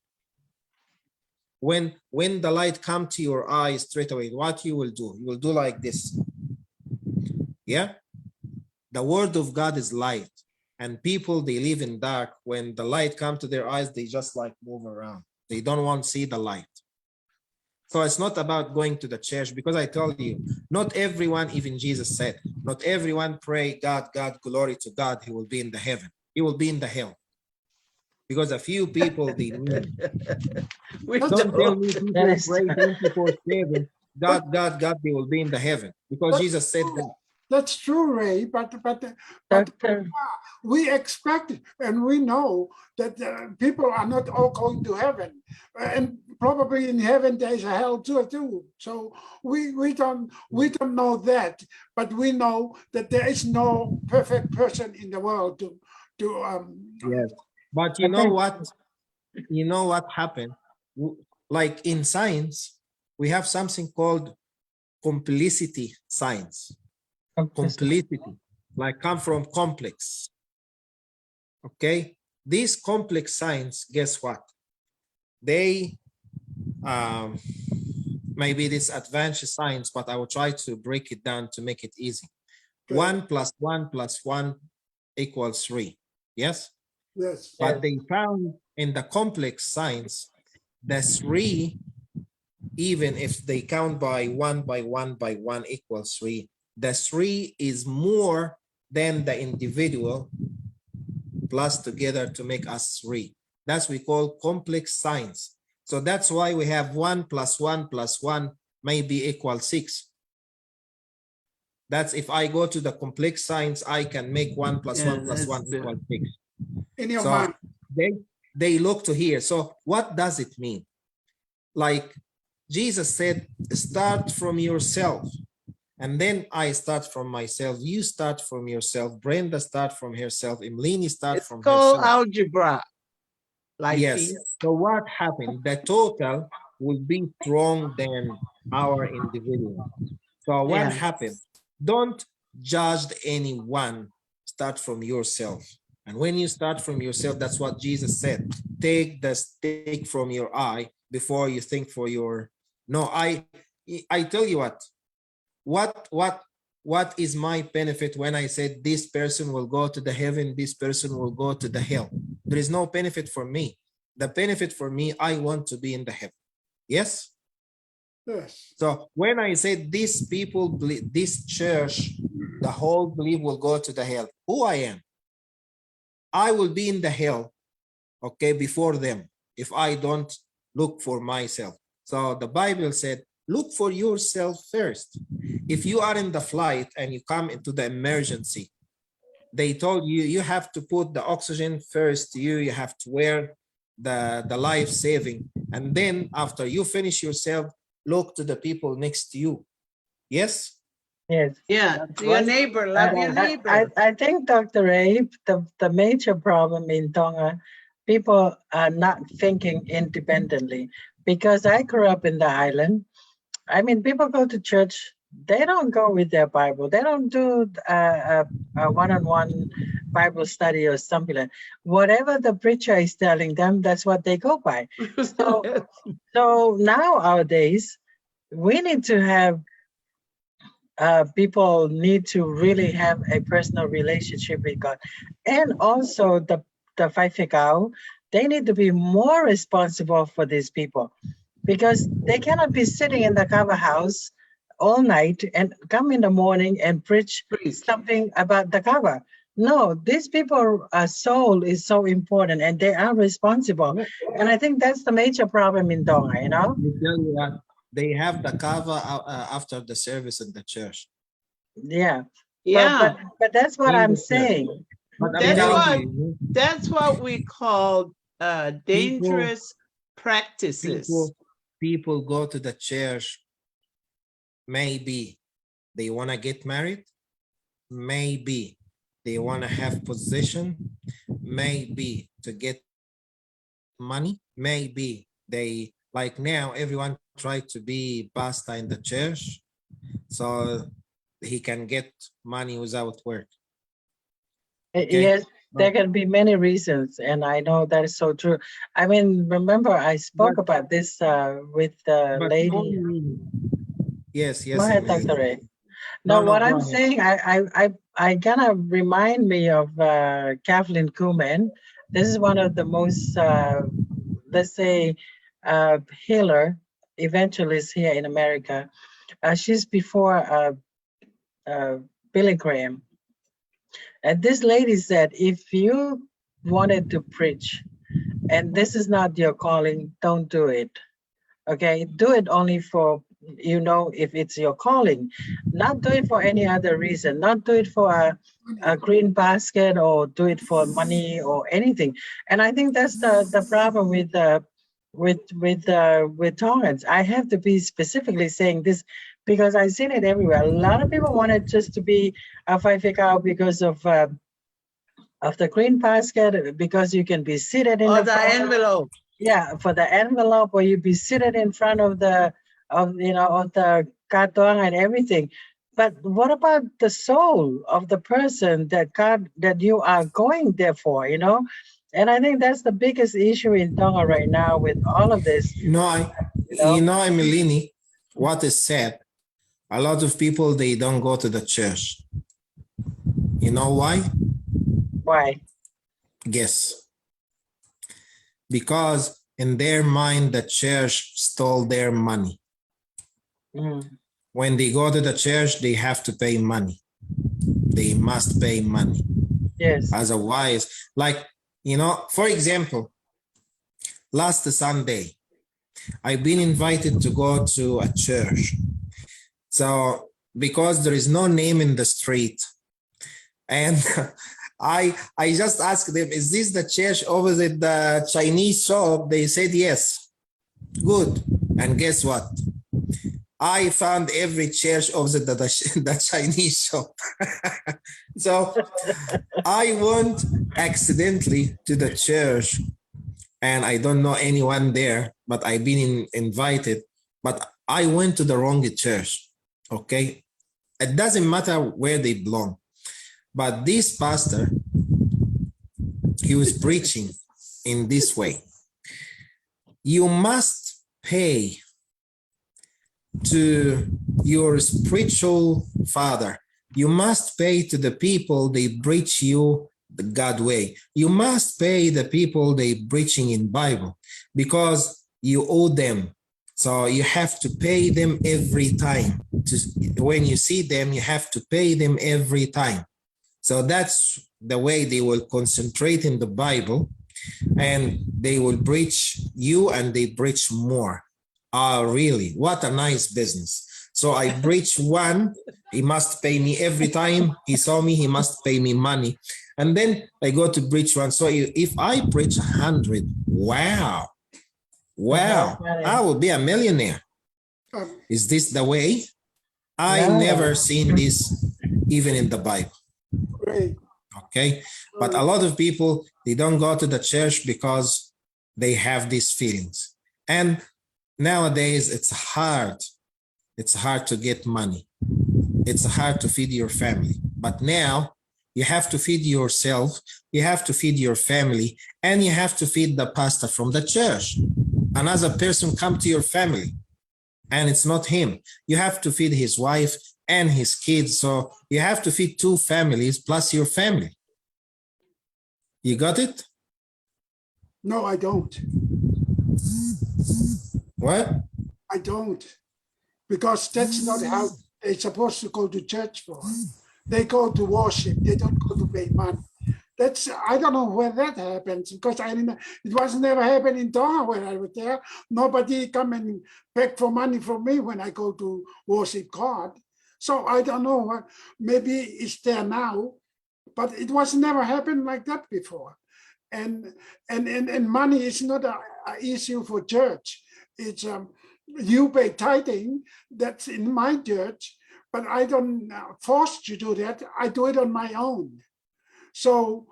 When the light come to your eyes straight away, what you will do? You will do like this. Yeah? The word of God is light, and people, they live in dark. When the light comes to their eyes, they just like move around. They don't want to see the light. So it's not about going to the church, because I tell you, not everyone, even Jesus said, not everyone pray, God, glory to God, he will be in the heaven. He will be in the hell. Because a few people, they need. Don't tell me people pray 24/7, God, they will be in the heaven. Because Jesus said that. that's true, Ray, but Doctor, we expect and we know that people are not all going to heaven, and probably in heaven there's a hell too. So we don't know that, but we know that there is no perfect person in the world to Yes, but you know what? You know what happened? Like in science, we have something called complicity science. Complicity, like come from complex. Okay, this complex science, guess what? They maybe this advanced science, but I will try to break it down to make it easy. 1 + 1 + 1 = 3. Yes. yes. But they found in the complex science the 3, even if they count by 1 by 1 by 1 = 3, the 3 is more than the individual plus together to make us 3. That's we call complex science. So that's why we have 1 + 1 + 1 maybe = 6. That's if I go to the complex science, I can make 1 + 1 + 1 = 6. In your So mind. they look to here. So what does it mean? Like Jesus said, start from yourself. And then I start from myself. You start from yourself. Brenda start from herself. Emeline start from herself. It's called algebra. Yes. So what happened? The total will be stronger than our individual. So what happened? Don't judge anyone. Start from yourself. And when you start from yourself, that's what Jesus said. Take the stick from your eye before you think for your. No, I tell you what is my benefit when I said this person will go to the heaven, this person will go to the hell? There is no benefit for me. The benefit for me, I want to be in the heaven. Yes? Yes. So when I said these people, this church, the whole belief will go to the hell, who I am? I will be in the hell, okay, before them if I don't look for myself. So the Bible said, look for yourself first. If you are in the flight and you come into the emergency, they told you, you have to put the oxygen first to you, you have to wear the life-saving, and then after you finish yourself, look to the people next to you. Yes? Yes. Yeah, to your neighbor, love your neighbor. I think, Dr. Abe, the major problem in Tonga, people are not thinking independently. Because I grew up in the island. I mean, people go to church, they don't go with their Bible. They don't do a one-on-one Bible study or something like that. Whatever the preacher is telling them, that's what they go by. So nowadays, we need to have people need to really have a personal relationship with God. And also the Faifekau, they need to be more responsible for these people, because they cannot be sitting in the cover house all night and come in the morning and preach something about the cover. No, these people, soul is so important and they are responsible. And I think that's the major problem in Tonga, you know? They tell you that they have the kava after the service in the church. Yeah. Yeah. But that's what In I'm the church. saying. But I'm telling you, That's what we call dangerous practices. People go to the church, maybe they want to get married, maybe they want to have position, maybe to get money, maybe they, like now, everyone try to be pastor in the church so he can get money without work. Okay? Yes, there can be many reasons, and I know that is so true. I mean, remember I spoke about this with the lady. Yes, Go ahead, Emeline. Dr. Ray. No, what I'm saying, I gonna remind me of Kathleen Kuhlman. This is one of the most, let's say, healer evangelists here in America. She's before Billy Graham. And this lady said, if you wanted to preach and this is not your calling, don't do it. Okay, do it only for, you know, if it's your calling. Not do it for any other reason. Not do it for a green basket or do it for money or anything. And I think that's the problem with Tongans. I have to be specifically saying this because I've seen it everywhere. A lot of people wanted just to be a Faifekau because of the green basket, because you can be seated in the envelope. Yeah, for the envelope, or you be seated in front of the katong and everything. But what about the soul of the person that you are going there for, you know? And I think that's the biggest issue in Tonga right now with all of this. You know, Emeline, what is said, a lot of people, they don't go to the church. You know why? Why? Guess. Because in their mind, the church stole their money. When they go to the church, they have to pay money. They must pay money. Yes. Otherwise, like, you know, for example, last Sunday, I've been invited to go to a church. So, because there is no name in the street, and I just asked them, is this the church opposite the Chinese shop? They said yes. Good. And guess what? I found every church opposite the Chinese shop. So I went accidentally to the church and I don't know anyone there, but I've been invited, but I went to the wrong church. Okay. It doesn't matter where they belong. But this pastor, he was preaching in this way. You must pay to your spiritual father. You must pay to the people they preach you the God way. You must pay the people they preaching in Bible because you owe them. So you have to pay them every time. When you see them, you have to pay them every time. So that's the way they will concentrate in the Bible, and they will preach you and they preach more. Oh, really? What a nice business. So I breach one, he must pay me every time he saw me, he must pay me money. And then I go to breach one. So if I breach 100, wow, I will be a millionaire. Is this the way? I never seen this even in the Bible. Great. Okay, but a lot of people, they don't go to the church because they have these feelings. And nowadays it's hard to get money. It's hard to feed your family. But now you have to feed yourself, you have to feed your family, and you have to feed the pastor from the church. Another person come to your family and it's not him. You have to feed his wife and his kids. So you have to feed two families plus your family. You got it? No, I don't. What? I don't. Because that's not how they're supposed to go to church for. They go to worship. They don't go to pay money. That's, I don't know where that happens, because it was never happened in Tonga when I was there. Nobody come and beg for money from me when I go to worship God. So I don't know what, maybe it's there now, but it was never happened like that before. And money is not an issue for church. It's you pay tithing, that's in my church, but I don't force you to do that. I do it on my own. So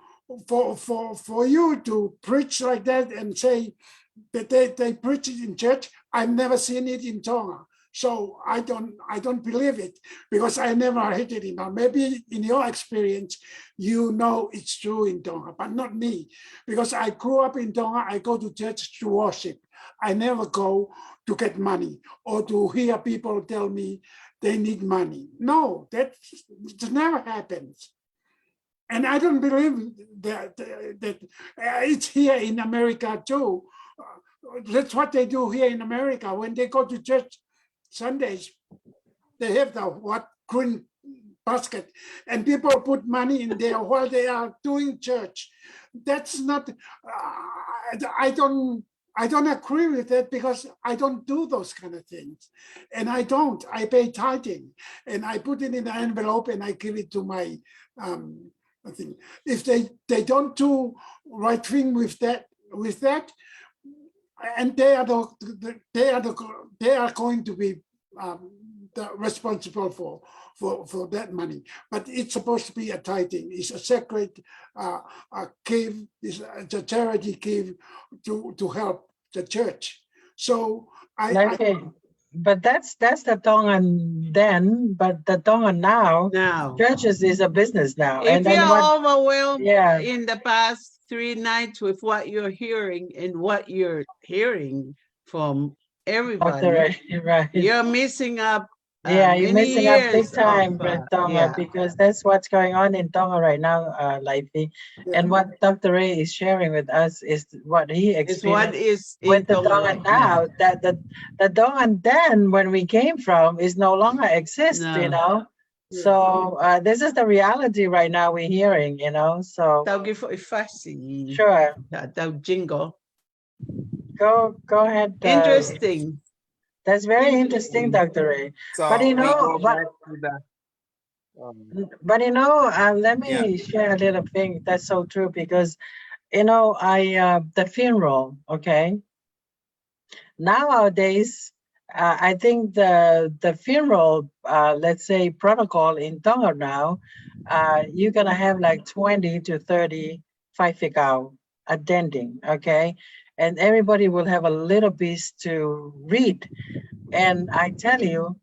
for you to preach like that and say that they preach it in church, I've never seen it in Tonga. So I don't believe it, because I never heard it in Tonga. Maybe in your experience, you know it's true in Tonga, but not me, because I grew up in Tonga. I go to church to worship. I never go to get money or to hear people tell me they need money. No, that never happens. And I don't believe that it's here in America too. That's what they do here in America. When they go to church Sundays, they have the green basket, and people put money in there while they are doing church. That's not. I don't agree with that, because I don't do those kind of things, and I pay tithing, and I put it in an envelope and I give it to my. I think if they don't do right thing with that, and they are going to be responsible for that money. But it's supposed to be a tithing. It's a sacred give. It's a charity give to help the church. So but that's the Tongan then, but the Tongan now churches is a business now. If and you're what, overwhelmed in the past 3 nights with what you're hearing and what you're hearing from everybody, right. you're missing up. You're missing up big time, Tonga, yeah. because that's what's going on in Tonga right now, Laifone. And what Dr. Ray is sharing with us is what he experienced with the Tongan now. That the Tongan then, when we came from, is no longer exist, you know. So this is the reality right now we're hearing, you know. So sure. Jingle. Go ahead. Interesting. That's very interesting, Dr. Ray. So but you know, let me share a little thing. That's so true, because you know, the funeral, okay. Nowadays, I think the funeral, let's say protocol in Tonga now, you're gonna have like 20 to 30 whaifekau attending, okay, and everybody will have a little piece to read. And I tell you,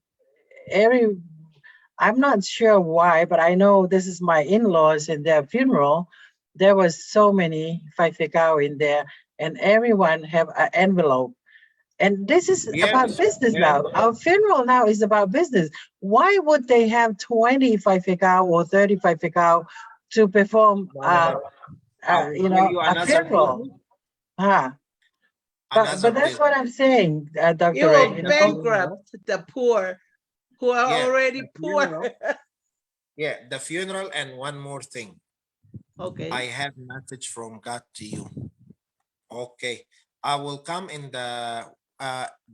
I'm not sure why, but I know this is my in-laws in their funeral. There was so many whaifekau in there, and everyone have an envelope. And this is about business now. Our funeral now is about business. Why would they have 20 whaifekau or 30 whaifekau to perform, a funeral? But that's what I'm saying, Dr. You Ray. will bankrupt the poor who are already poor. The funeral, and one more thing. Okay. I have a message from God to you. Okay. I will come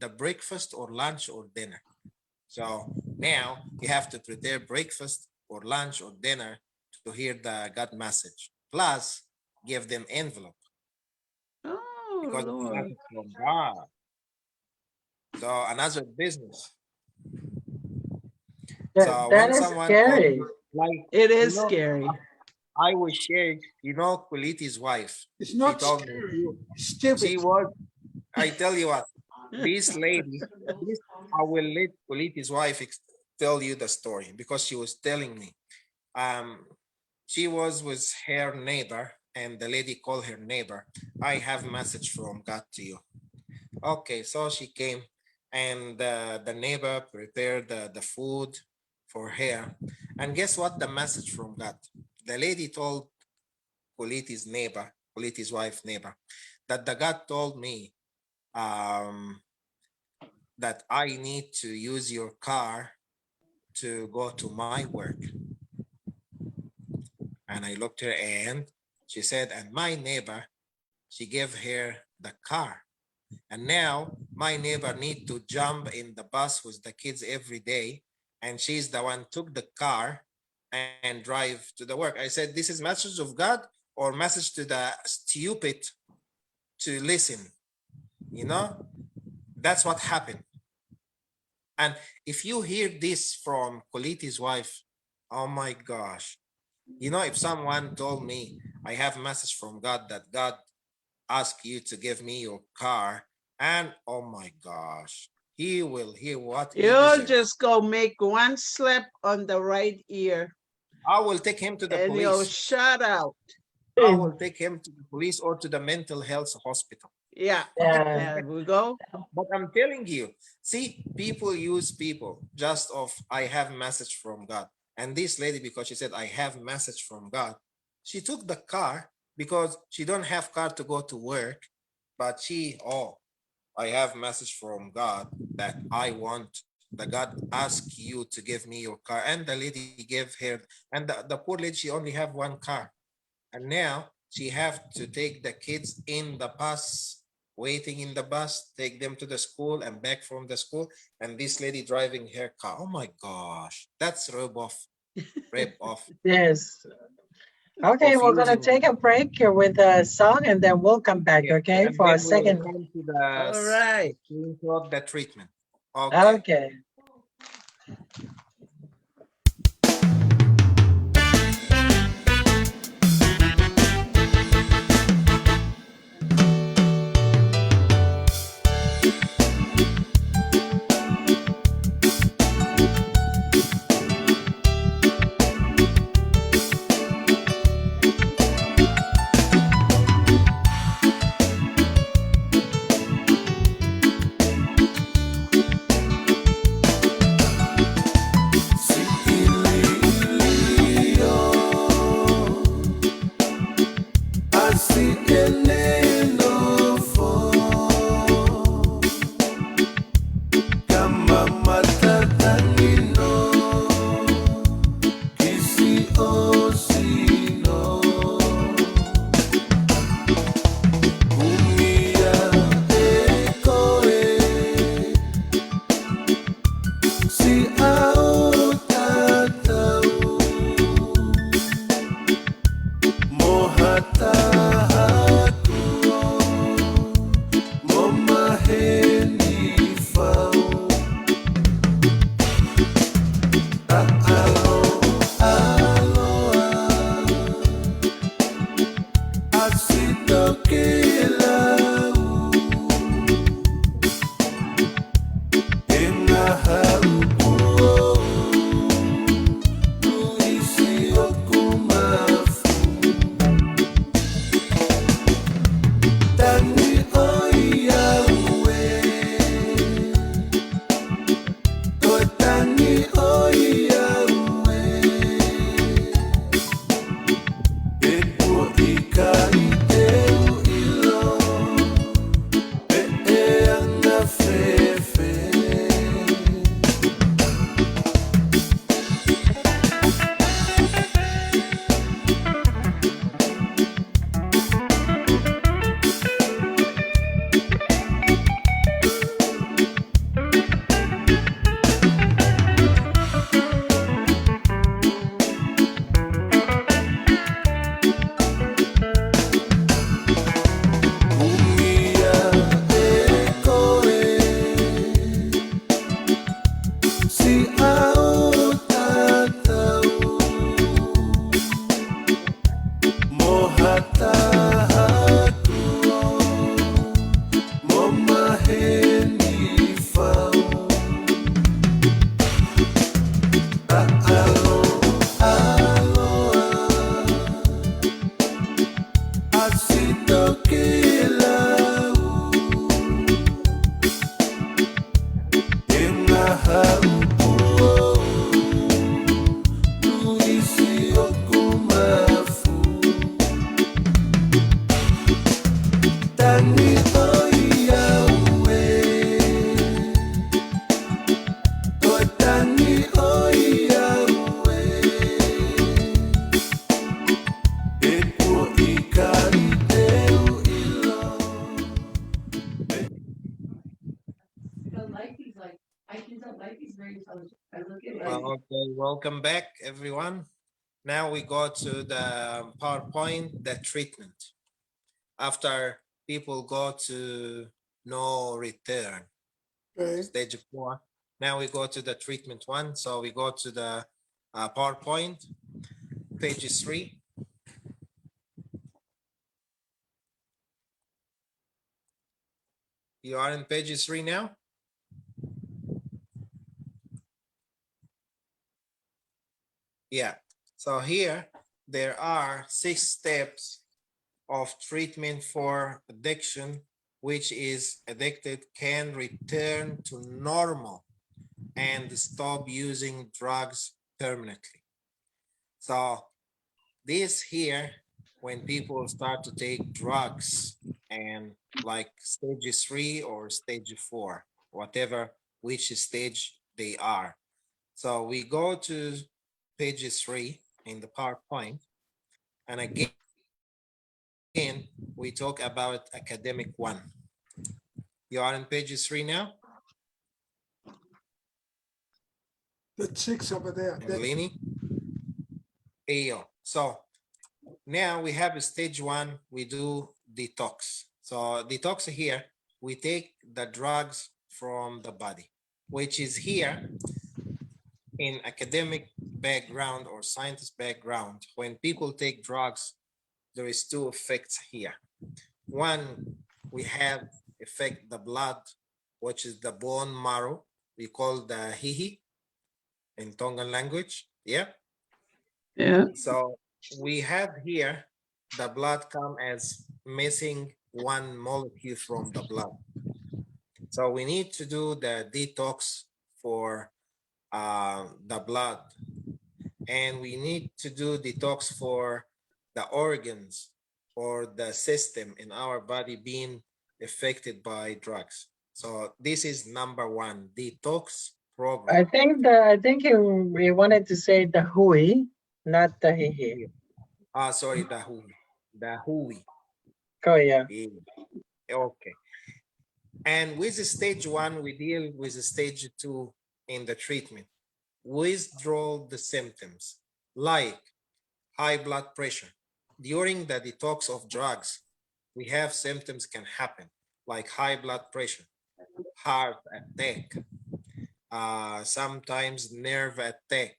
the breakfast or lunch or dinner. So now you have to prepare breakfast or lunch or dinner to hear the God message. Plus, give them envelope Oh, because it's a Lord. message from God. So another business. So That when is someone calls scary. me, like, It you is know, scary. I was sharing, you know, Kuliti's wife. It's She not told me scary, it's stupid. she was, I tell you what, this lady, this, I will let Kuliti's wife tell you the story because she was telling me. She was with her neighbor and the lady called her neighbor. I have a message from God to you. Okay, so she came and the neighbor prepared the food for her. And guess what? The message from God. The lady told Kuliti's neighbor, Kuliti's wife neighbor, that the God told me that I need to use your car to go to my work. And I looked her and she said, and my neighbor, she gave her the car. And now my neighbor need to jump in the bus with the kids every day. And she's the one took the car and drive to the work. I said, this is message of God or message to the stupid to listen. You know, that's what happened. And if you hear this from Koliti's wife, oh my gosh, you know, if someone told me I have a message from God that God asked you to give me your car, and oh my gosh, he will hear what he You'll deserves. just go make one slip on the right ear I will take him to the and you'll police. shut out. I will take him to the police or to the mental health hospital. Yeah, Yeah. there we go. But I'm telling you, see, people use people just of I have a message from God. And this lady, because she said I have a message from God, she took the car because she don't have car to go to work, but I have a message from God that I want that God asked you to give me your car. And the lady gave her, and the poor lady, she only have one car. And now she have to take the kids in the bus, waiting in the bus, take them to the school and back from the school. And this lady driving her car. Oh my gosh, that's rip off Yes. Okay, of we're gonna using. take a break with a song and then we'll come back, Yeah, okay, and for then a we will second. come to the All right. screenshot, the treatment. Okay. Okay. Well, okay, welcome back, everyone. Now we go to the PowerPoint, the treatment. After people go to no return, Okay. stage 4. Now we go to the treatment 1. So we go to the PowerPoint, page 3. You are in page 3 now? Yeah. So here there are 6 steps of treatment for addiction, which is addicted can return to normal and stop using drugs permanently. So this here, when people start to take drugs and like stage 3 or stage 4, whatever, which stage they are. So we go to page 3 in the PowerPoint, and again, we talk about academic 1. You are on page 3 now? The 6 over there. Emeline? Ayo. So now we have a stage 1, we do detox. So detox here, we take the drugs from the body, which is here in academic background or scientist background. When people take drugs, there is 2 effects here. One, we have affect the blood, which is the bone marrow. We call the hihi in Tongan language. Yeah. Yeah. So we have here the blood come as missing 1 molecule from the blood. So we need to do the detox for the blood, and we need to do detox for the organs or the system in our body being affected by drugs. So this is number 1, detox program. I think we wanted to say the hui, not the hihi. Sorry, the hui. The hui. Oh yeah. Okay. And with the stage 1, we deal with the stage 2 in the treatment. Withdraw the symptoms like high blood pressure. During the detox of drugs, we have symptoms can happen like high blood pressure, heart attack, sometimes nerve attack.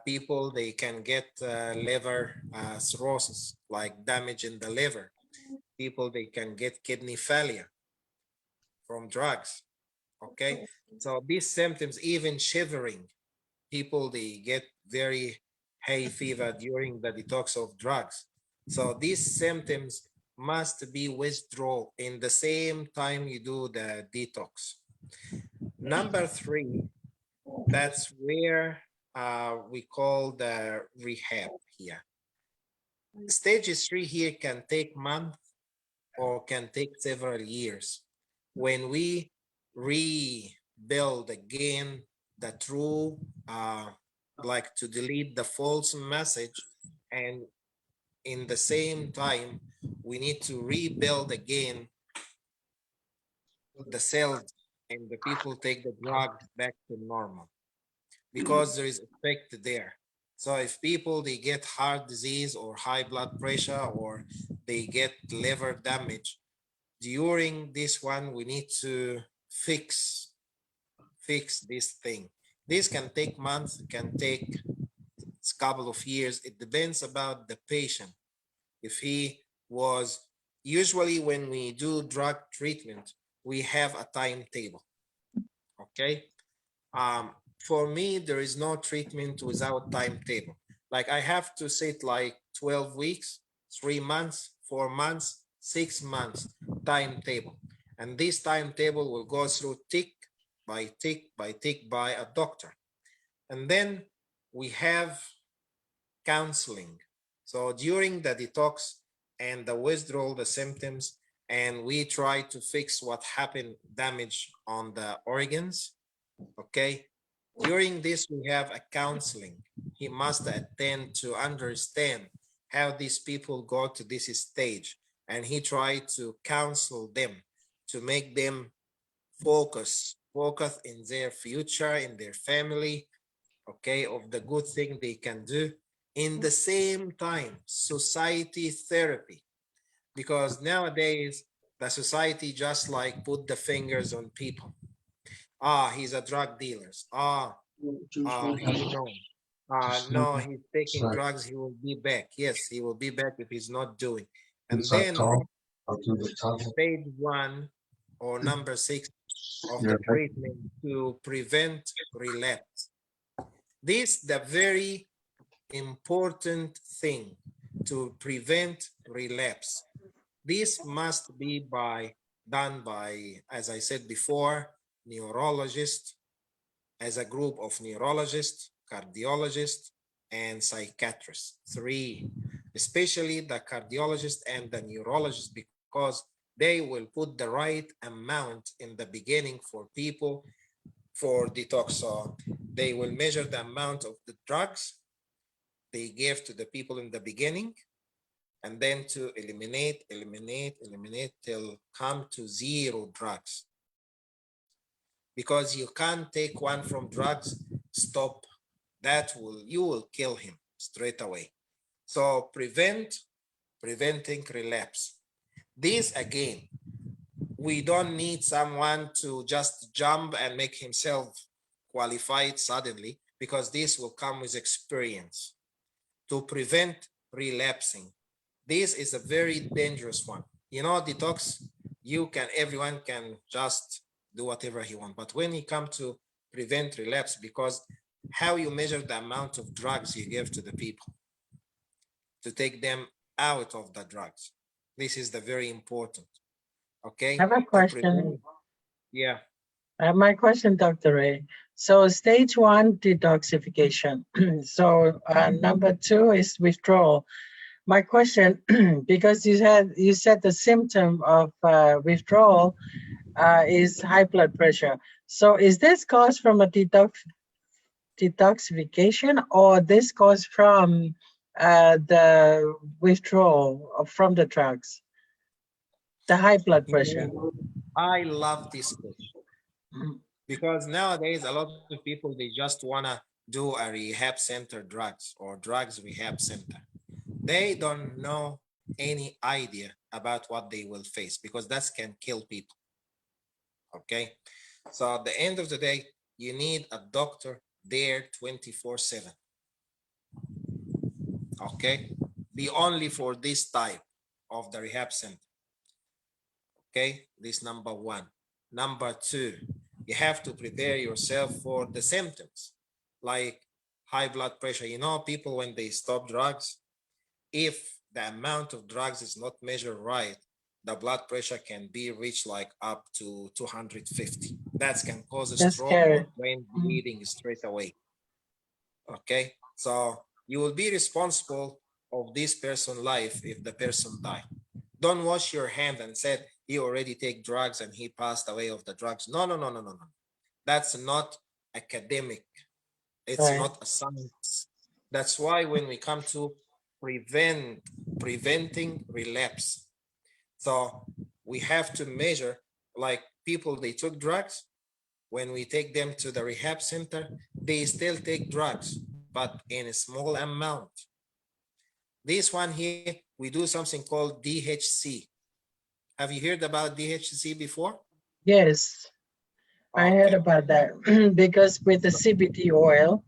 People, they can get liver cirrhosis, like damage in the liver. People, they can get kidney failure from drugs. Okay, so these symptoms, even shivering, people, they get very high fever during the detox of drugs. So these symptoms must be withdrawn in the same time you do the detox. Number 3, that's where we call the rehab here. Stage 3 here can take months or can take several years. When we rebuild again the true, like to delete the false message, and in the same time, we need to rebuild again the cells and the people take the drug back to normal because there is effect there. So if people, they get heart disease or high blood pressure or they get liver damage, during this one, we need to fix this thing. This can take months, can take a couple of years. It depends about the patient. If he was, usually when we do drug treatment, we have a timetable, okay? For me, there is no treatment without timetable. Like I have to sit like 12 weeks, 3 months, 4 months, 6 months timetable. And this timetable will go through tick by tick by tick by a doctor. And then we have counseling. So during the detox and the withdrawal, the symptoms, and we try to fix what happened, damage on the organs. Okay, during this we have a counseling. He must attend to understand how these people go to this stage, and he tried to counsel them to make them focus in their future, in their family, okay, of the good thing they can do. In the same time, society therapy, because nowadays the society just like put the fingers on people. He's a drug dealer. He knows. No, he's taking drugs, he will be back. Yes, he will be back if he's not doing. And then stage 1 or number 6 of the treatment to prevent relapse. This the very important thing, to prevent relapse. This must be done by, as I said before, neurologists, as a group of neurologists, cardiologists, and psychiatrists. 3, especially the cardiologist and the neurologist, because they will put the right amount in the beginning for people for detox. So they will measure the amount of the drugs they gave to the people in the beginning, and then to eliminate till come to 0 drugs. Because you can't take one from drugs, stop. You will kill him straight away. So preventing relapse. This again, we don't need someone to just jump and make himself qualified suddenly, because this will come with experience. To prevent relapsing, this is a very dangerous one. You know, detox, everyone can just do whatever he wants. But when it comes to prevent relapse, because how you measure the amount of drugs you give to the people to take them out of the drugs, this is the very important. Okay. I have a question. Yeah. My question, Dr. Ray. So stage 1, detoxification. So number 2 is withdrawal. My question, because you said the symptom of withdrawal is high blood pressure. So is this caused from a detoxification, or this caused from the withdrawal from the drugs, the high blood pressure? I love this question, because nowadays a lot of people, they just want to do a rehab center drugs or drugs rehab center. They don't know any idea about what they will face, because that can kill people. Okay, so at the end of the day, you need a doctor there 24/7. Okay, be only for this type of the rehab center. Okay, this number 1. Number 2, you have to prepare yourself for the symptoms like high blood pressure. You know, people, when they stop drugs, if the amount of drugs is not measured right, the blood pressure can be reached like up to 250. That can cause a stroke or brain bleeding straight away. Okay, so you will be responsible of this person's life if the person died. Don't wash your hand and said he already take drugs and he passed away of the drugs. No. That's not academic. It's not a science. That's why when we come to preventing relapse, so we have to measure, like people, they took drugs. When we take them to the rehab center, they still take drugs, but in a small amount. This one here, we do something called DHC. Have you heard about DHC before? Yes, I heard about that. Because with the CBD oil,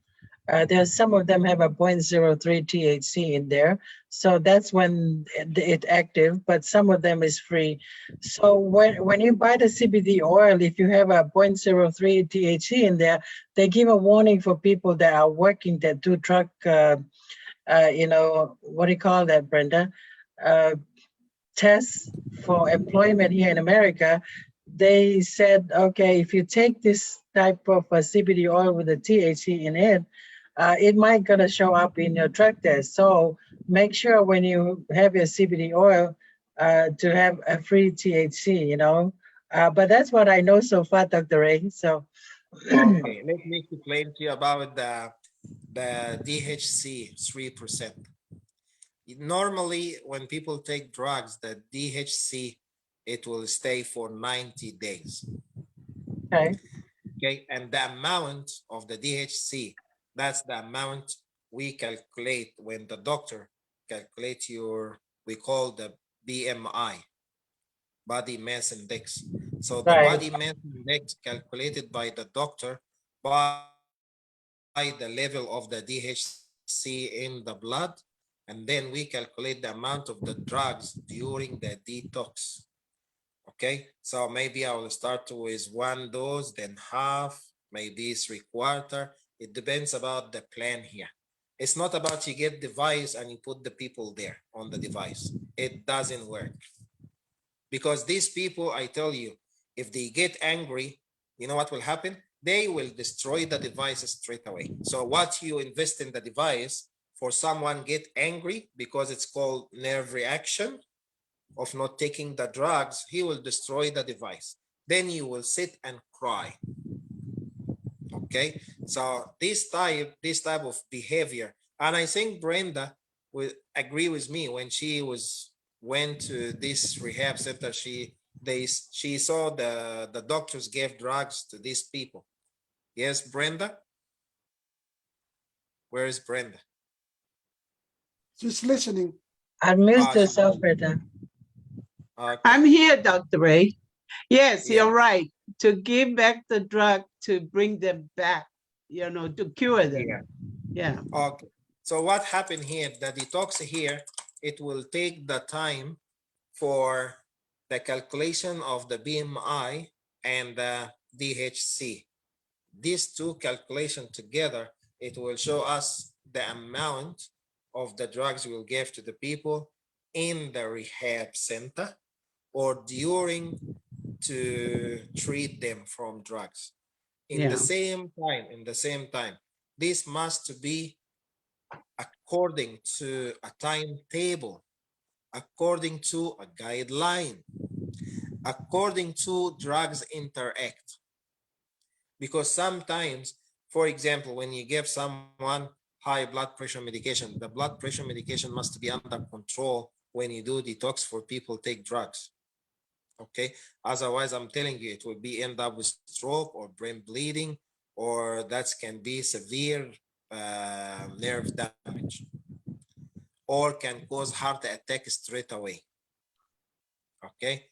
there's some of them have a 0.03 THC in there. So that's when it's active, but some of them is free. So when you buy the CBD oil, if you have a 0.03 THC in there, they give a warning for people that are working, that do drug, you know, what do you call that, Brenda? Tests for employment here in America. They said, okay, if you take this type of CBD oil with a THC in it, it might gonna show up in your drug test. So make sure when you have your CBD oil, to have a free THC, you know. But that's what I know so far, Dr. Ray. So, Okay, let me explain to you about the DHC 3%. Normally, when people take drugs, the DHC, it will stay for 90 days. okay. Okay, and the amount of the DHC, that's the amount we calculate when the doctor calculates your, we call the BMI, body mass index. So the Right. body mass index calculated by the doctor by the level of the DHC in the blood, and then we calculate the amount of the drugs during the detox. Okay, so maybe I will start with 1 dose, then half, maybe 3/4. It depends about the plan here. It's not about you get device and you put the people there on the device. It doesn't work. Because these people, I tell you, if they get angry, you know what will happen? They will destroy the device straight away. So what you invest in the device, for someone get angry because it's called nerve reaction of not taking the drugs, he will destroy the device. Then you will sit and cry. Okay, so this type of behavior, and I think Brenda will agree with me when she went to this rehab center. She saw the doctors gave drugs to these people. Yes, Brenda. Where is Brenda? Just listening. Unmute she's yourself, not. Brenda. Okay. I'm here, Dr. Ray. Yes, Yeah. you're right. To give back the drug to bring them back, you know, to cure them. Yeah. Yeah. Okay. So what happened here, the detox here, it will take the time for the calculation of the BMI and the DHC. These two calculations together, it will show us the amount of the drugs we'll give to the people in the rehab center or during to treat them from drugs. In the same time, this must be according to a timetable, according to a guideline, according to drugs interact. Because sometimes, for example, when you give someone high blood pressure medication, the blood pressure medication must be under control when you do detox for people take drugs. Okay, otherwise I'm telling you it will be end up with stroke or brain bleeding, or that can be severe nerve damage, or can cause heart attack straight away. Okay,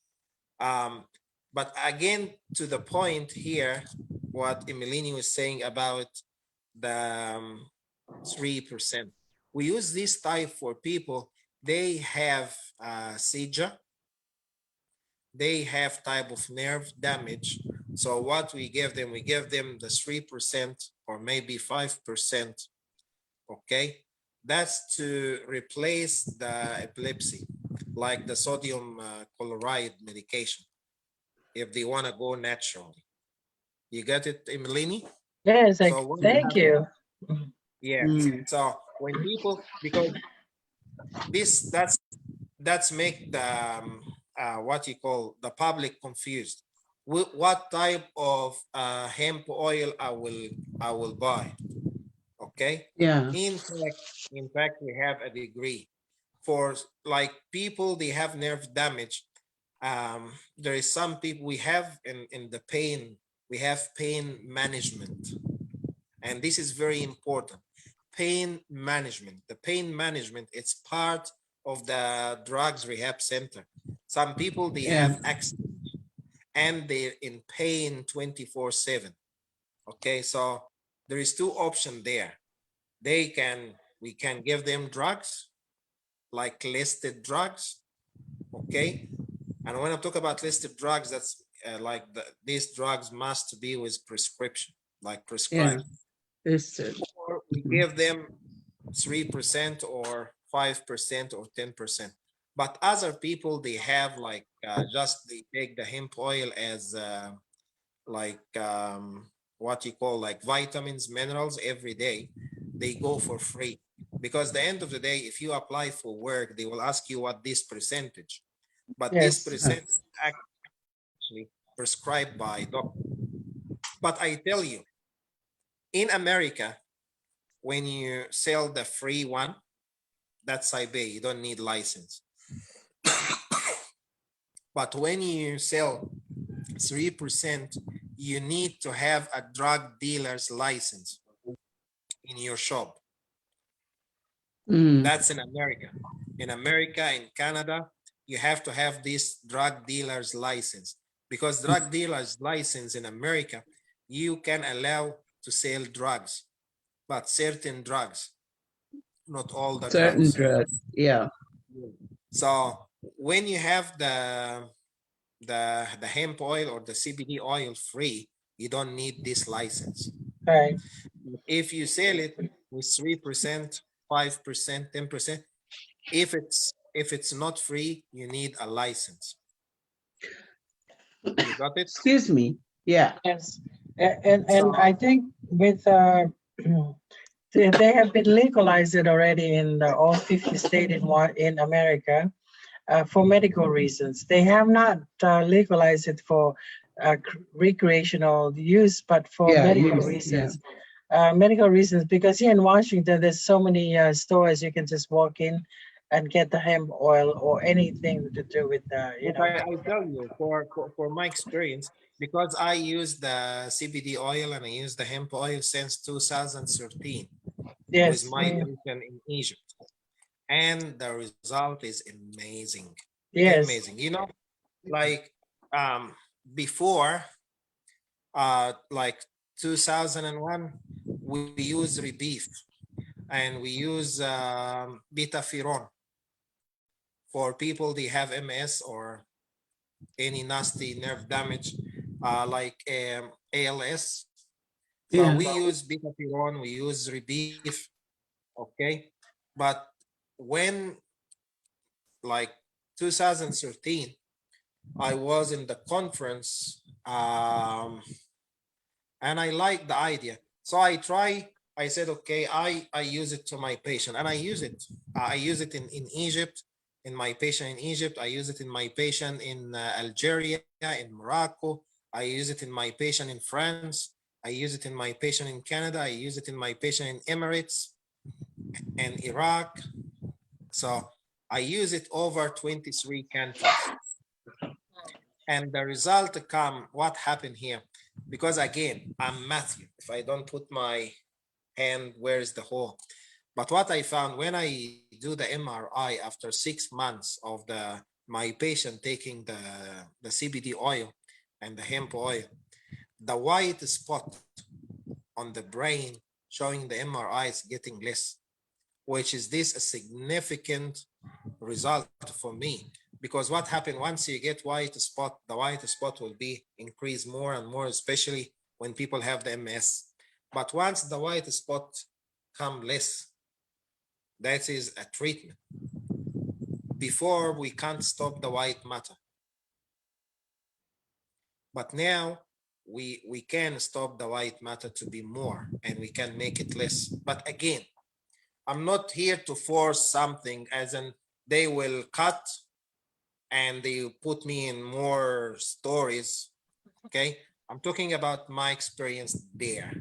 but again, to the point here, what Emeline was saying about the 3%. We use this type for people, they have seizure, they have type of nerve damage. So what we give them the 3% or maybe 5%, okay? That's to replace the epilepsy, like the sodium chloride medication, if they wanna go naturally. You get it, Emeline? Yes, So thank you. yeah, so when people, because this, that's make the what you call the public confused. What type of hemp oil I will buy? Okay. Yeah. In fact, we have a degree for like people they have nerve damage. There is some people we have in the pain. We have pain management, and this is very important. Pain management. The pain management, it's part of the drugs rehab center. Some people, they have accidents and they're in pain 24/7. Okay, so there is two options there. We can give them drugs, like listed drugs, okay? And when I talk about listed drugs, that's like these drugs must be with prescription, like prescribed. Or we give them 3% or 5% or 10%. But other people, they have like just they take the hemp oil as like what you call like vitamins, minerals every day. They go for free, because the end of the day, if you apply for work, they will ask you what this percentage. but this Yes. percent is actually prescribed by doctor. But I tell you, in America, when you sell the free one, that's IBA, you don't need license. But when you sell 3%, you need to have a drug dealer's license in your shop. That's in America. In America, in Canada, you have to have this drug dealer's license, because drug dealer's license in America, you can allow to sell drugs, but certain drugs, not all the Certain drugs. drugs, yeah. So when you have the hemp oil or the CBD oil free, you don't need this license. Right. If you sell it with 3%, 5%, 10%, if it's not free, you need a license. You got it? Excuse me. Yeah. Yes. And I think with they have been legalized it already in all 50 states in America for medical reasons. They have not legalized it for recreational use, but for medical reasons. Medical reasons, because here in Washington, there's so many stores you can just walk in and get the hemp oil or anything to do with you know. I tell you, for my experience, because I use the CBD oil and I use the hemp oil since 2013 Yes. with my patient in Egypt, and the result is amazing. Yes. Amazing. You know, like before, like 2001, we use Rebeef and we use betaferon for people they have MS or any nasty nerve damage, like ALS. So we use betaferon, we use Rebeef, okay? But when, like 2013, I was in the conference and I liked the idea. So I said, okay, I use it to my patient, and I use it. I use it in Egypt, in my patient in Egypt. I use it in my patient in Algeria, in Morocco. I use it in my patient in France. I use it in my patient in Canada. I use it in my patient in Emirates and Iraq. So I use it over 23 countries. And the result what happened here? Because again, I'm Matthew. If I don't put my hand, where's the hole? But what I found when I do the MRI after 6 months of my patient taking the CBD oil and the hemp oil, the white spot on the brain showing the MRI is getting less, which is this a significant result for me. Because what happened once you get white spot, the white spot will be increased more and more, especially when people have the MS. But once the white spot come less, that is a treatment. Before, we can't stop the white matter. But now we can stop the white matter to be more, and we can make it less. But again, I'm not here to force something, as in they will cut and they put me in more stories, okay? I'm talking about my experience there,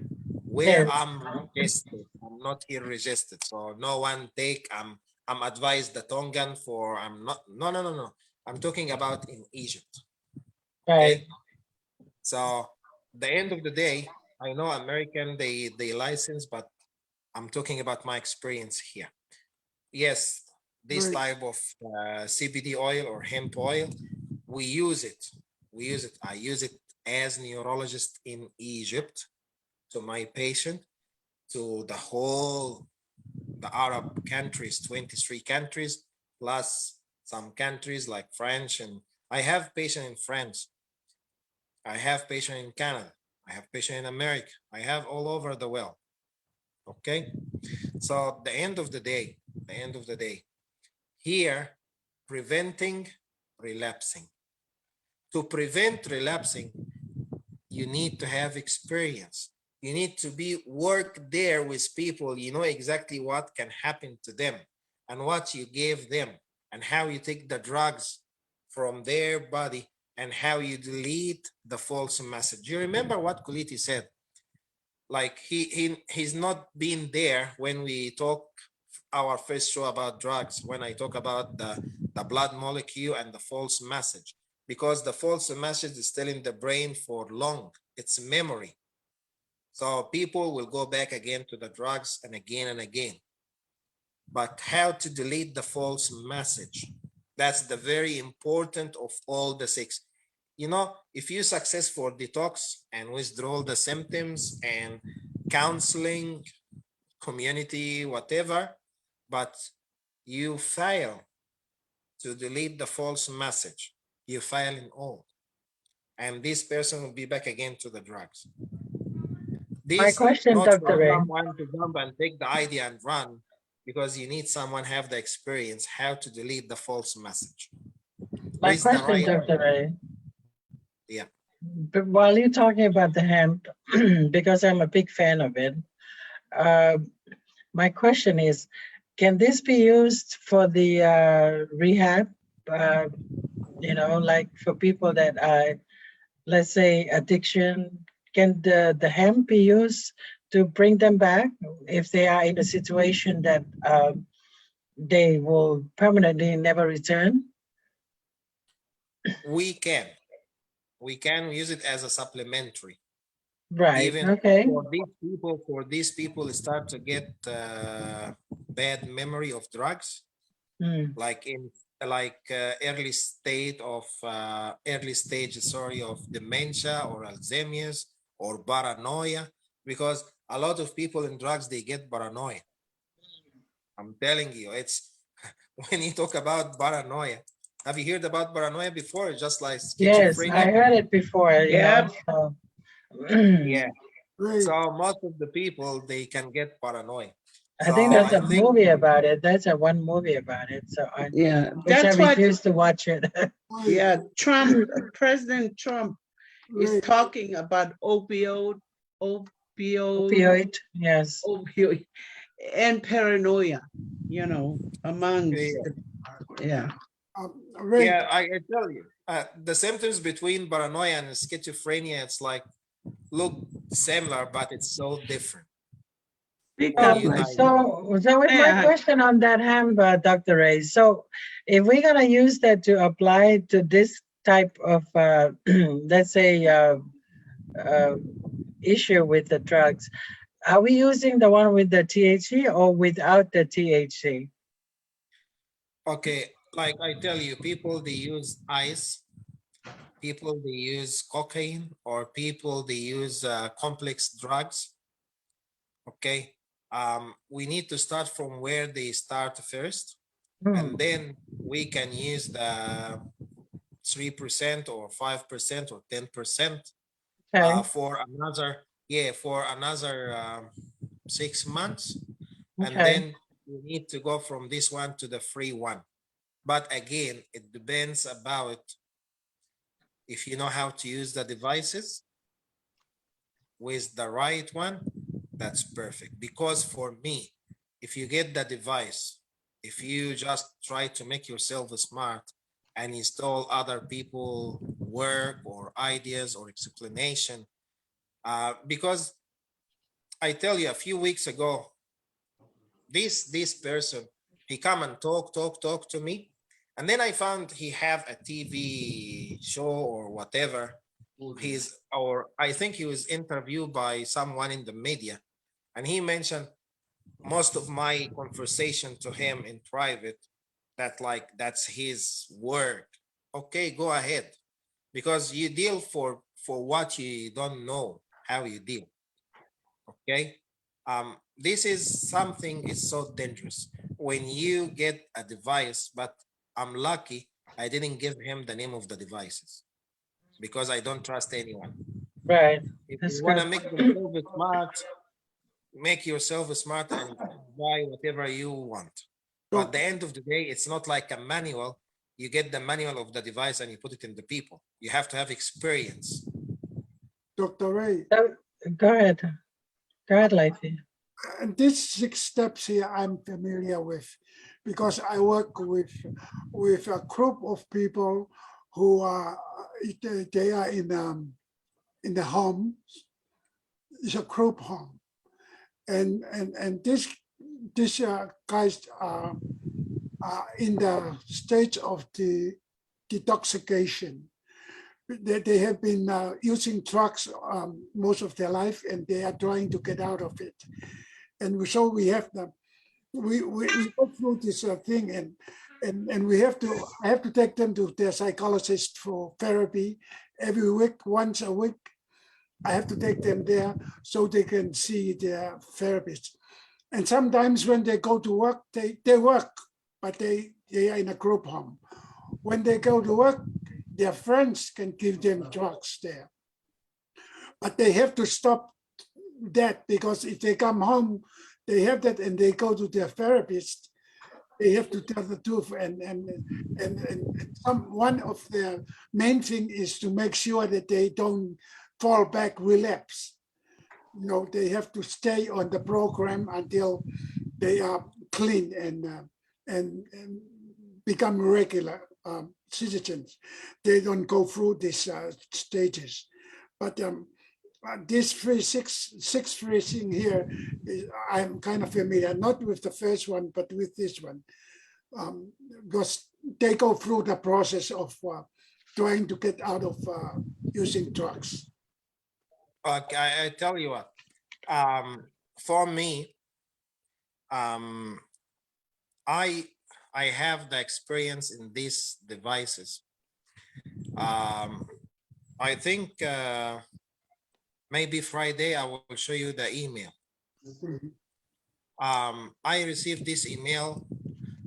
where I'm registered. I'm not here registered, so no one take. I'm advised the Tongan for. I'm not. No. I'm talking about in Egypt. Okay. So the end of the day, I know American they license, but I'm talking about my experience here. Yes, this type of CBD oil or hemp oil, we use it. I use it as neurologist in Egypt to my patient, to the Arab countries, 23 countries, plus some countries like French. And I have patient in France. I have patient in Canada. I have patient in America. I have all over the world. Okay. So the end of the day, here, preventing relapsing. To prevent relapsing, you need to have experience. You need to work there with people. You know exactly what can happen to them and what you gave them and how you take the drugs from their body and how you delete the false message. You remember what Kuliti said? Like he's not been there when we talk our first show about drugs, when I talk about the blood molecule and the false message, because the false message is still in the brain for long. It's memory. So people will go back again to the drugs and again. But how to delete the false message? That's the very important of all the 6. You know, if you success for detox and withdraw the symptoms and counseling, community, whatever, but you fail to delete the false message, you fail in all. And this person will be back again to the drugs. My question, not Dr. for Ray. someone to jump and take the idea and run, because you need someone have the experience how to delete the false message. My With the question, right- Dr. Ray. Yeah. But while you're talking about the hemp, because I'm a big fan of it, my question is, can this be used for the rehab? You know, like for people that are, let's say, addiction, can the hemp be used to bring them back if they are in a situation that they will permanently never return? We can use it as a supplementary. Right. Even Okay. for these people start to get bad memory of drugs, like in early stage of dementia or Alzheimer's or paranoia, because a lot of people in drugs, they get paranoia. I'm telling you, it's when you talk about paranoia. Have you heard about paranoia before? Just like Yes, schizophrenia. I heard it before. Yeah. So. Yeah. Great. So most of the people, they can get paranoia. I think there's So a movie about it. There's a one movie about it. So I, Yeah, which I that's what. refuse to watch it. Yeah, President Trump is Great. talking about opioid, Opioid, yes. opioid, and paranoia. You know, amongst yeah. Ray, yeah, I tell you, the symptoms between paranoia and schizophrenia, it's like look similar, but it's so different. Speak When up, you like diagnose- So with my Yeah. question on that hemp, Dr. Ray, so if we're gonna use that to apply to this type of, let's say, issue with the drugs, are we using the one with the THC or without the THC? Okay, like I tell you, people they use ice, people they use cocaine, or people they use complex drugs. Okay, we need to start from where they start first, and then we can use the 3% or 5% or 10% Okay. for another 6 months, and Okay. then you need to go from this one to the free one. But again, it depends about if you know how to use the devices with the right one. That's perfect, because for me, if you get the device, if you just try to make yourself smart and install other people work or ideas or explanation, because I tell you, a few weeks ago, this person, he come and talk to me, and then I found he have a TV show or whatever. I think he was interviewed by someone in the media, and he mentioned most of my conversation to him in private, that like that's his work. Okay, go ahead, because you deal for what you don't know how you deal. Okay, this is something is so dangerous when you get a device, but I'm lucky I didn't give him the name of the devices because I don't trust anyone. Right. If That's you want to good. make yourself smart, make yourself smart and buy whatever you want. But at the end of the day, it's not like a manual. You get the manual of the device and you put it in the people. You have to have experience. Dr. Ray, Go ahead. Go ahead, Laifone. these 6 steps here I'm familiar with because I work with a group of people who are they are in the home. It's a group home, and this guys are in the stage of the detoxification. They have been using drugs most of their life, and they are trying to get out of it. And so we have them. We go through this thing, and I have to take them to their psychologist for therapy every week, once a week. I have to take them there so they can see their therapist. And sometimes when they go to work, they work, but they are in a group home. When they go to work, their friends can give them drugs there. But they have to stop that, because if they come home, they have that and they go to their therapist, they have to tell the truth. And one of their main thing is to make sure that they don't fall back, relapse. You know, they have to stay on the program until they are clean and become regular citizens. They don't go through these stages. But this six phrasing here, I'm kind of familiar, not with the first one, but with this one, because they go through the process of trying to get out of using drugs. Okay, I tell you what, for me, I have the experience in these devices. I think maybe Friday I will show you the email. I received this email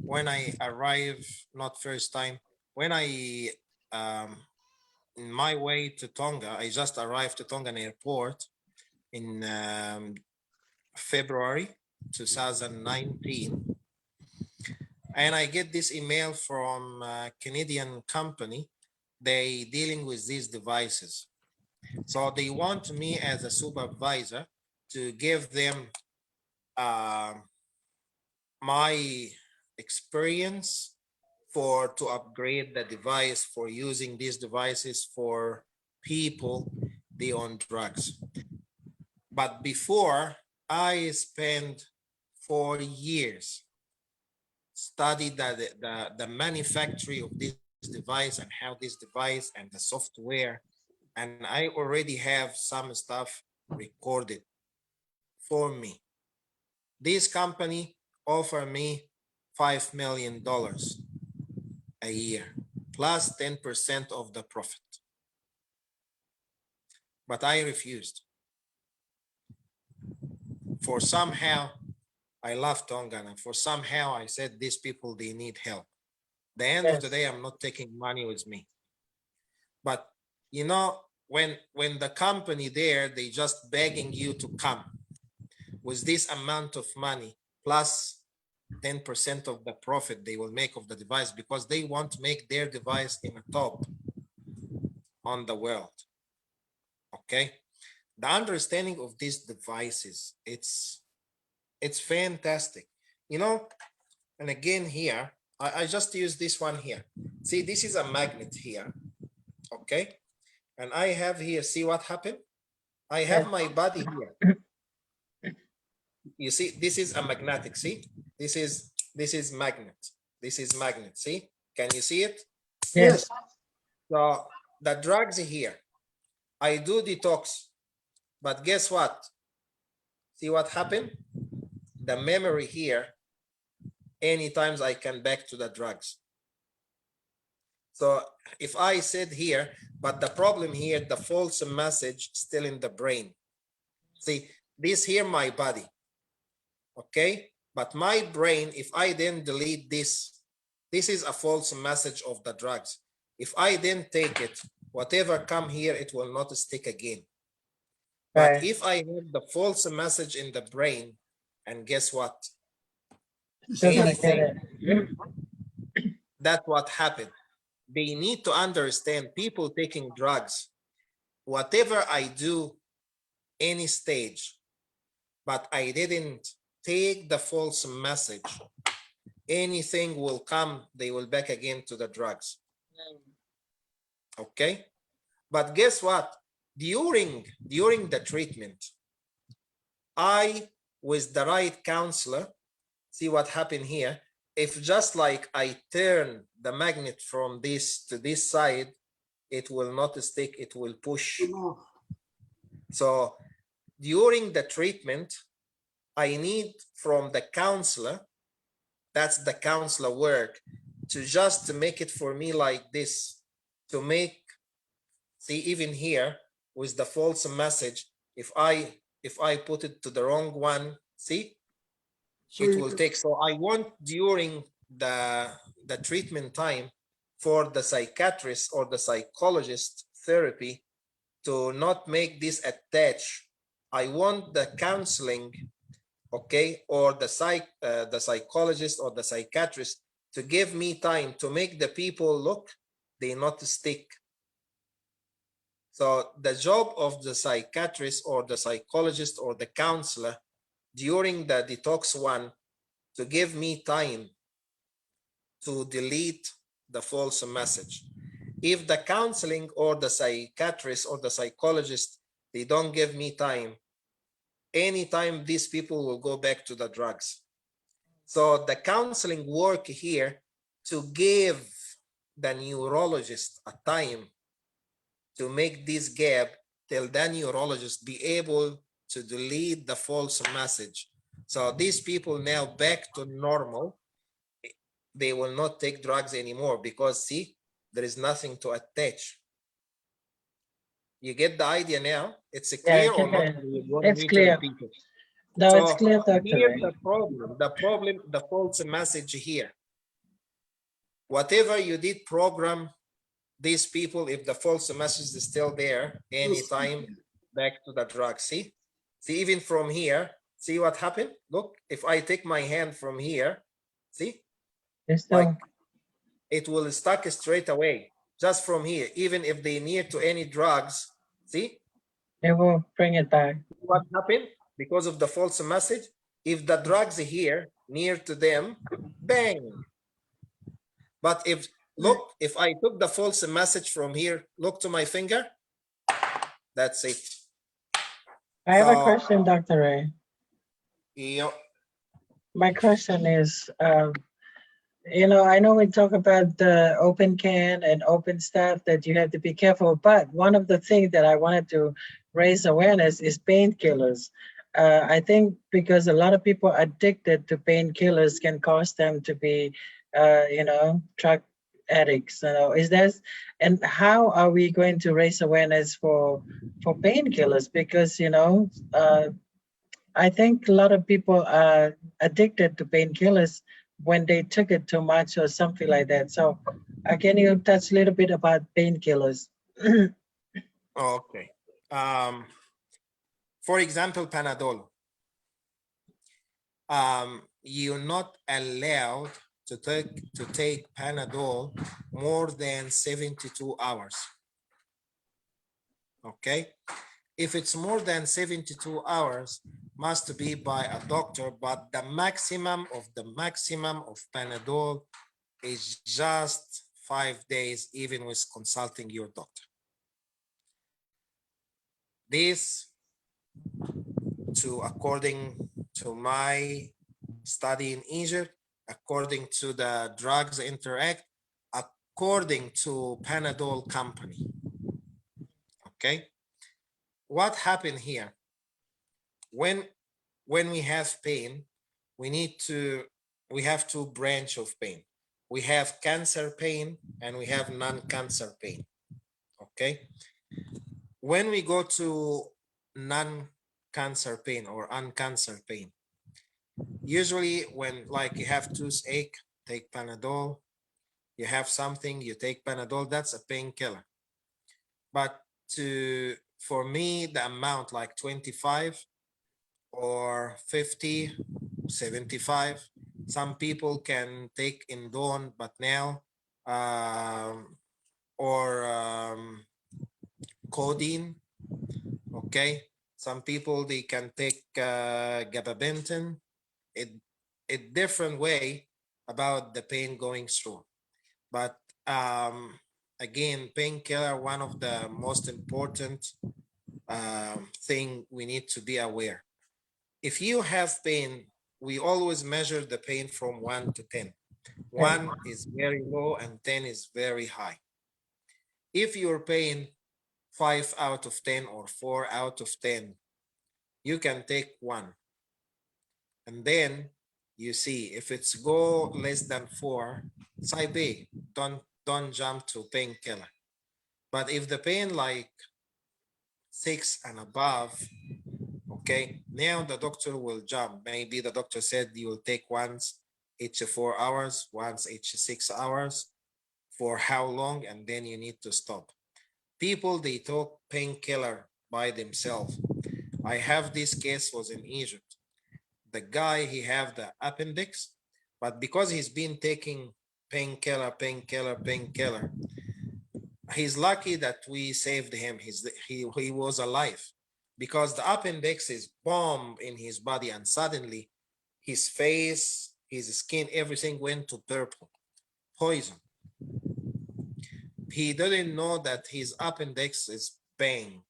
when I arrived, not first time, when I in my way to Tonga. I just arrived to Tongan airport in February 2019, and I get this email from a Canadian company. They dealing with these devices, so they want me as a supervisor to give them my experience to upgrade the device, for using these devices for people they on drugs. But before, I spent 4 years studied the manufacturing of this device and how this device and the software, and I already have some stuff recorded for me. This company offered me $5 million a year, plus 10% of the profit. But I refused. For somehow, I love Tonga, and for somehow I said, these people, they need help. The end of the day, I'm not taking money with me. But you know, when the company there, they just begging you to come with this amount of money, plus 10% of the profit they will make of the device, because they want to make their device in the top on the world. Okay, the understanding of these devices, it's fantastic, you know. And again here, I just use this one here. See, this is a magnet here, okay, and I have here, see what happened? I have my body here. You see, this is a magnetic. See, this is magnet. This is magnet. See, can you see it? Yes. So the drugs here, I do detox, but guess what? See what happened? The memory here, anytime I can back to the drugs. So if I said here, but the problem here, the false message still in the brain. See, this here, my body. Okay, but my brain, if I then delete this, this is a false message of the drugs. If I then take it, whatever come here, it will not stick again. But Right. if I have the false message in the brain, and guess what? Doesn't get That's what happened. They need to understand, people taking drugs, whatever I do, any stage, but I didn't take the false message, anything will come, they will back again to the drugs. Okay, but guess what? During the treatment, with the right counselor, see what happened here. If just like I turn the magnet from this to this side, it will not stick, it will push. So during the treatment, I need from the counselor, that's the counselor work, to just make it for me like this, to make, see, even here with the false message, if I put it to the wrong one, see, So it will take. So I want during the treatment time for the psychiatrist or the psychologist therapy to not make this attach. I want the counseling, okay, or the psychologist or the psychiatrist to give me time to make the people look, they not stick. So the job of the psychiatrist or the psychologist or the counselor during the detox one, to give me time to delete the false message. If the counseling or the psychiatrist or the psychologist, they don't give me time, anytime these people will go back to the drugs. So the counseling work here to give the neurologist a time to make this gap till the neurologist be able to delete the false message. So these people now back to normal, they will not take drugs anymore because see, there is nothing to attach. You get the idea now? It's clear or not? It's clear. No, it's So clear, Dr. here's Ray. the false message here. Whatever you did program these people, if the false message is still there, anytime back to the drug. See, even from here, see what happened? Look, if I take my hand from here, see, like it will stuck straight away just from here. Even if they near to any drugs, see, it will bring it back. What happened? Because of the false message, if the drugs here near to them, bang. But if, look, if I took the false message from here, look to my finger, that's it. I have a question, Dr. Ray. Yeah. My question is, you know, I know we talk about the open can and open stuff that you have to be careful, but one of the things that I wanted to raise awareness is painkillers. I think because a lot of people addicted to painkillers can cause them to be, you know, drug addicts. You know, is that, and how are we going to raise awareness for painkillers? Because, you know, I think a lot of people are addicted to painkillers when they took it too much or something like that. So can you touch a little bit about painkillers? Okay. For example, Panadol. You're not allowed to take Panadol more than 72 hours. Okay. If it's more than 72 hours, must be by a doctor, but the maximum of Panadol is just 5 days, even with consulting your doctor. This, according to my study in Egypt, according to the Drugs Interact, according to Panadol company. Okay. What happened here? When we have pain, we have two branches of pain. We have cancer pain and we have non-cancer pain. Okay. When we go to non-cancer pain or uncancer pain, usually when like you have toothache, take Panadol. You have something, you take Panadol, that's a painkiller. But for me, the amount like 25 or 50, 75, some people can take Indone, but now, or codeine, okay? Some people, they can take gabapentin. A different way about the pain going through. But again, painkiller, one of the most important thing we need to be aware. If you have pain, we always measure the pain from 1 to 10. 1 is very low and 10 is very high. If your pain 5 out of 10 or 4 out of 10, you can take 1. And then you see if it's go less than 4, say don't jump to painkiller. But if the pain like 6 and above, okay, now the doctor will jump. Maybe the doctor said you will take once each 4 hours, once each 6 hours, for how long, and then you need to stop. People, they took painkiller by themselves. I have this case was in Egypt. The guy, he have the appendix, but because he's been taking painkiller, he's lucky that we saved him. He was alive, because the appendix is bomb in his body, and suddenly his face, his skin, everything went to purple, poison. He didn't know that his appendix is pain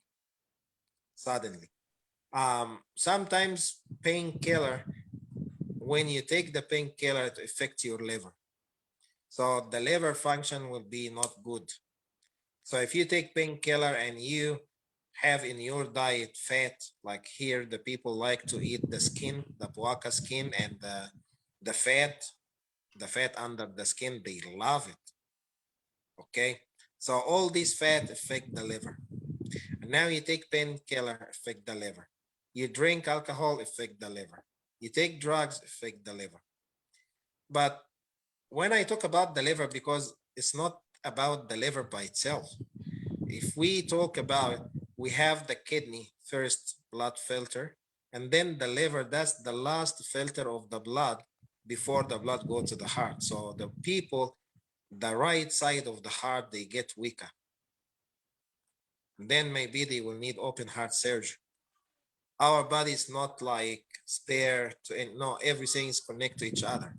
suddenly. Sometimes painkiller, when you take the painkiller, it affects your liver. So the liver function will be not good. So if you take painkiller and you have in your diet fat, like here, the people like to eat the skin, the puaka skin, and the fat under the skin, they love it. Okay, so all these fat affect the liver. And now you take painkiller, affect the liver. You drink alcohol, affect the liver. You take drugs, affect the liver. But when I talk about the liver, because it's not about the liver by itself. If we talk about, we have the kidney, first blood filter, and then the liver, that's the last filter of the blood before the blood goes to the heart. So the people, the right side of the heart, they get weaker. Then maybe they will need open heart surgery. Our body is not like spare to, no, everything is connected to each other.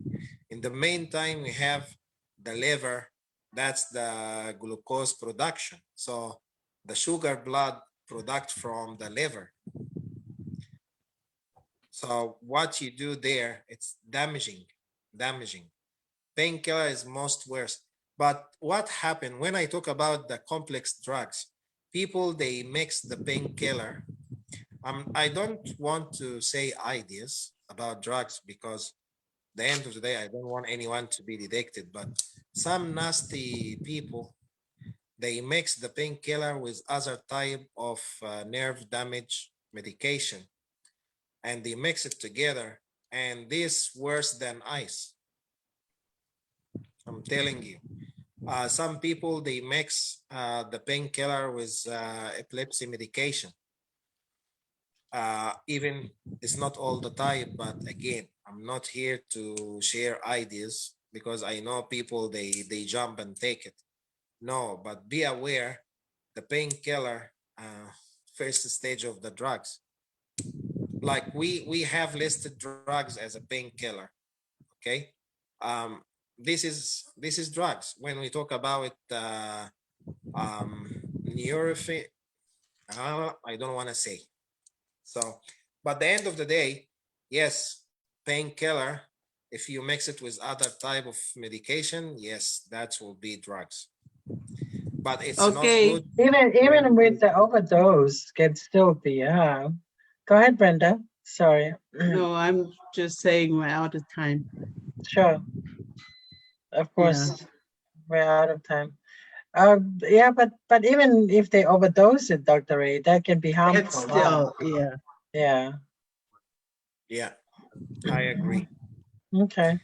In the meantime, we have the liver, that's the glucose production. So the sugar blood product from the liver. So what you do there, it's damaging. Painkiller is most worst. But what happened when I talk about the complex drugs, people, they mix the painkiller. I don't want to say ideas about drugs, because at the end of the day, I don't want anyone to be addicted, but some nasty people, they mix the painkiller with other type of nerve damage medication, and they mix it together, and this worse than ice. I'm telling you. Some people, they mix the painkiller with epilepsy medication. Even it's not all the time, but again, I'm not here to share ideas, because I know people, they jump and take it. No, but be aware, the painkiller, first stage of the drugs. Like we have listed drugs as a painkiller, okay? This is drugs. When we talk about neurophy, I don't want to say. So, but at the end of the day, yes, painkiller, if you mix it with other type of medication, yes, that will be drugs. But it's not good. Even with the overdose, can still be, yeah. Go ahead, Brenda. Sorry. No, I'm just saying we're out of time. Sure. Of course, we're out of time. Yeah, but even if they overdose it, Dr. Ray, that can be harmful. It's still, yeah. Yeah. Yeah, I agree. Okay.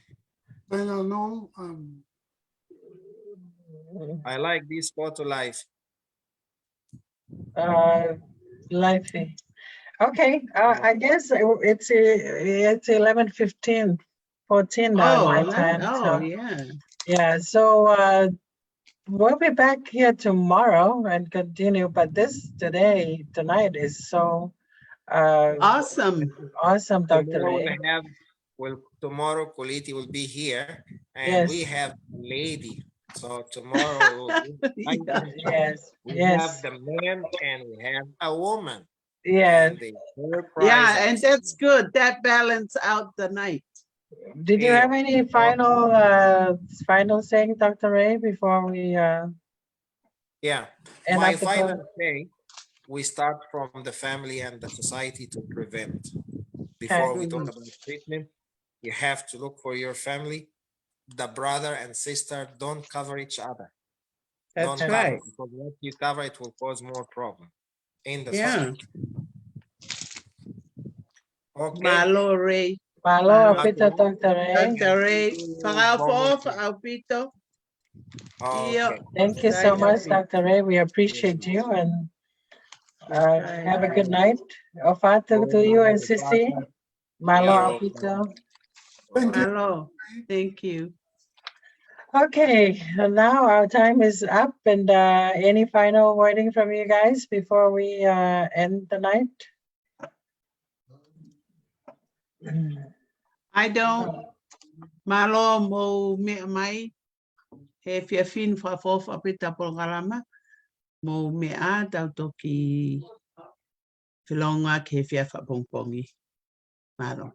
I don't know. I like this photo life. Lifey. Okay. I guess it's 11:15, 14 now my time. Oh, yeah. Yeah. So we'll be back here tomorrow and continue. But tonight is so Awesome. awesome, Dr. Tomorrow, Ray. tomorrow Kuliti will be here, and Yes. we have a lady So tomorrow we'll do Yes, we yes, have the man and we have a woman. yes. And the surprise Yeah, and that's accident. good. That balance out the night. Did you have any final saying, Dr. Ray, before we Yeah, end my up the final say, we start from the family and the society to prevent. Before we talk about treatment, you have to look for your family. The brother and sister don't cover each other. That's Don't right. cover, because once you cover, it will cause more problem in the Yeah. society. Okay. Malo Ray. Malo, Malo. Apito, Dr. Ray? Dr. Ray. Pakapo, Alpito. Okay. Thank you so much, Dr. Ray. We appreciate you, and have a good night. Ofato to you and Sissy. Malo, Apito. Thank you. Malo. Thank you. Okay, and now our time is up, and any final wording from you guys before we end the night? I don't. Malo mo me mai. He fia fin fa fofa pita polgarama. Mo me a tau toki filonga ke fia fa pongpongi. Malo.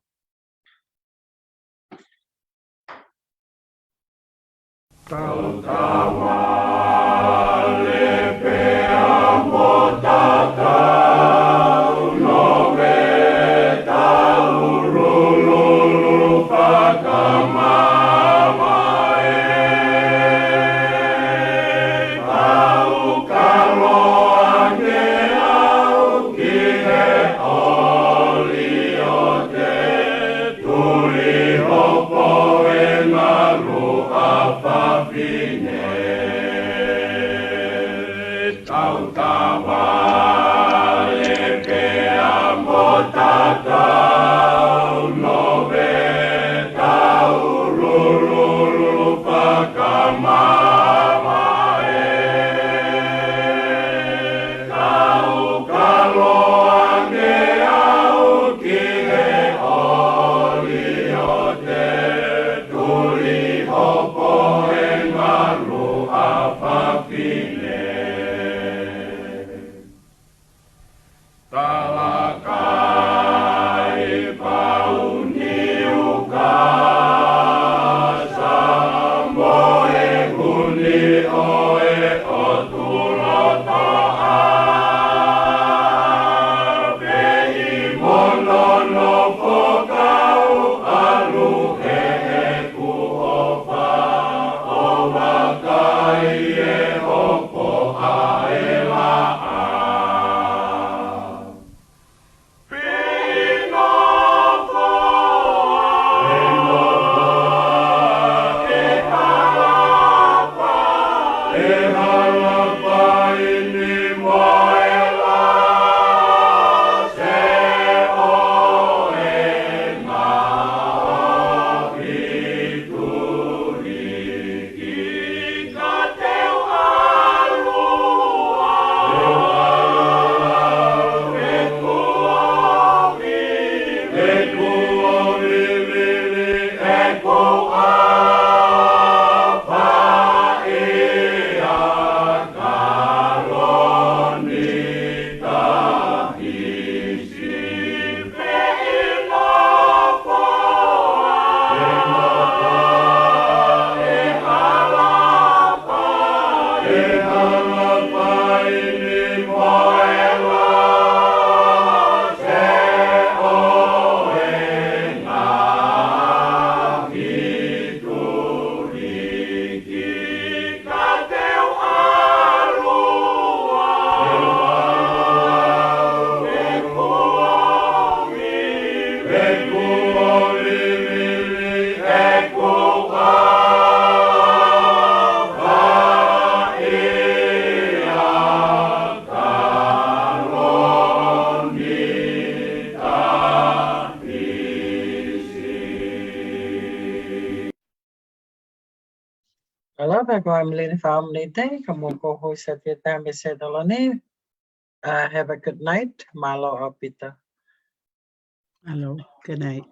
Aloha, ko Emeline Faaumu-Niutei, ka mō ko sa Vietnam e se dolone. Have a good night. Malo, Apito. Hello. Good night.